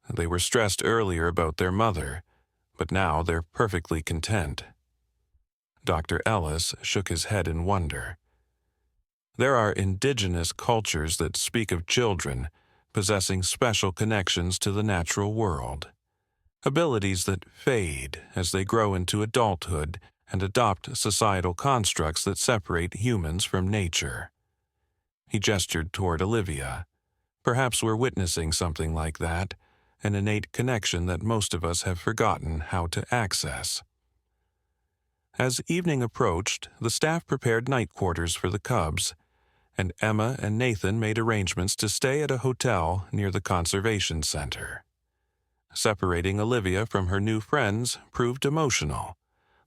They were stressed earlier about their mother, but now they're perfectly content." Dr. Ellis shook his head in wonder. "There are indigenous cultures that speak of children possessing special connections to the natural world, abilities that fade as they grow into adulthood and adopt societal constructs that separate humans from nature." He gestured toward Olivia. "Perhaps we're witnessing something like that, an innate connection that most of us have forgotten how to access." As evening approached, the staff prepared night quarters for the cubs, and Emma and Nathan made arrangements to stay at a hotel near the conservation center. Separating Olivia from her new friends proved emotional.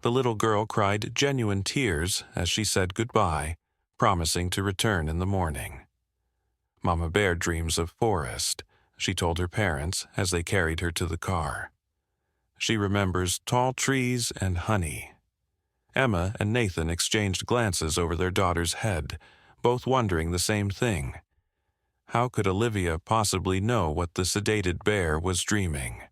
The little girl cried genuine tears as she said goodbye, promising to return in the morning. "Mama Bear dreams of forest," she told her parents as they carried her to the car. "She remembers tall trees and honey." Emma and Nathan exchanged glances over their daughter's head, both wondering the same thing. How could Olivia possibly know what the sedated bear was dreaming?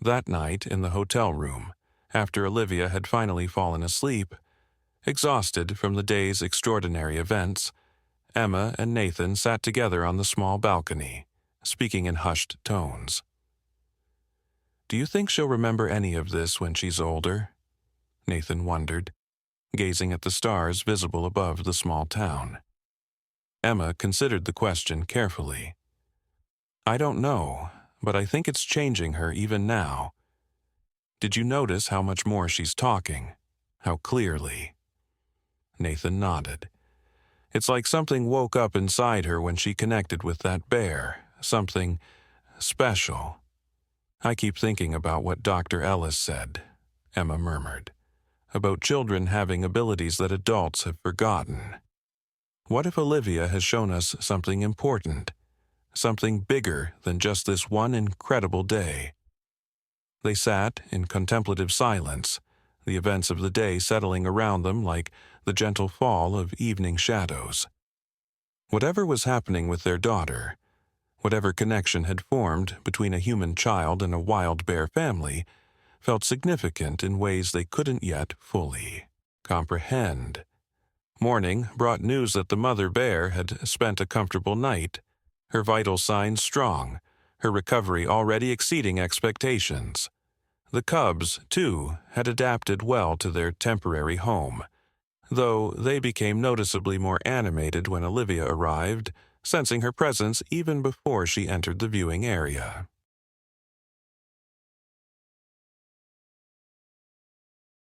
That night in the hotel room, after Olivia had finally fallen asleep, exhausted from the day's extraordinary events, Emma and Nathan sat together on the small balcony, speaking in hushed tones. "Do you think she'll remember any of this when she's older?" Nathan wondered, gazing at the stars visible above the small town. Emma considered the question carefully. "I don't know, but I think it's changing her even now. Did you notice how much more she's talking? How clearly?" Nathan nodded. It's like something woke up inside her when she connected with that bear, something special. I keep thinking about what Dr. Ellis said, Emma murmured, about children having abilities that adults have forgotten. What if Olivia has shown us something important, something bigger than just this one incredible day? They sat in contemplative silence, the events of the day settling around them like the gentle fall of evening shadows. Whatever was happening with their daughter, whatever connection had formed between a human child and a wild bear family, felt significant in ways they couldn't yet fully comprehend. Morning brought news that the mother bear had spent a comfortable night, her vital signs strong, her recovery already exceeding expectations. The cubs, too, had adapted well to their temporary home, though they became noticeably more animated when Olivia arrived, sensing her presence even before she entered the viewing area.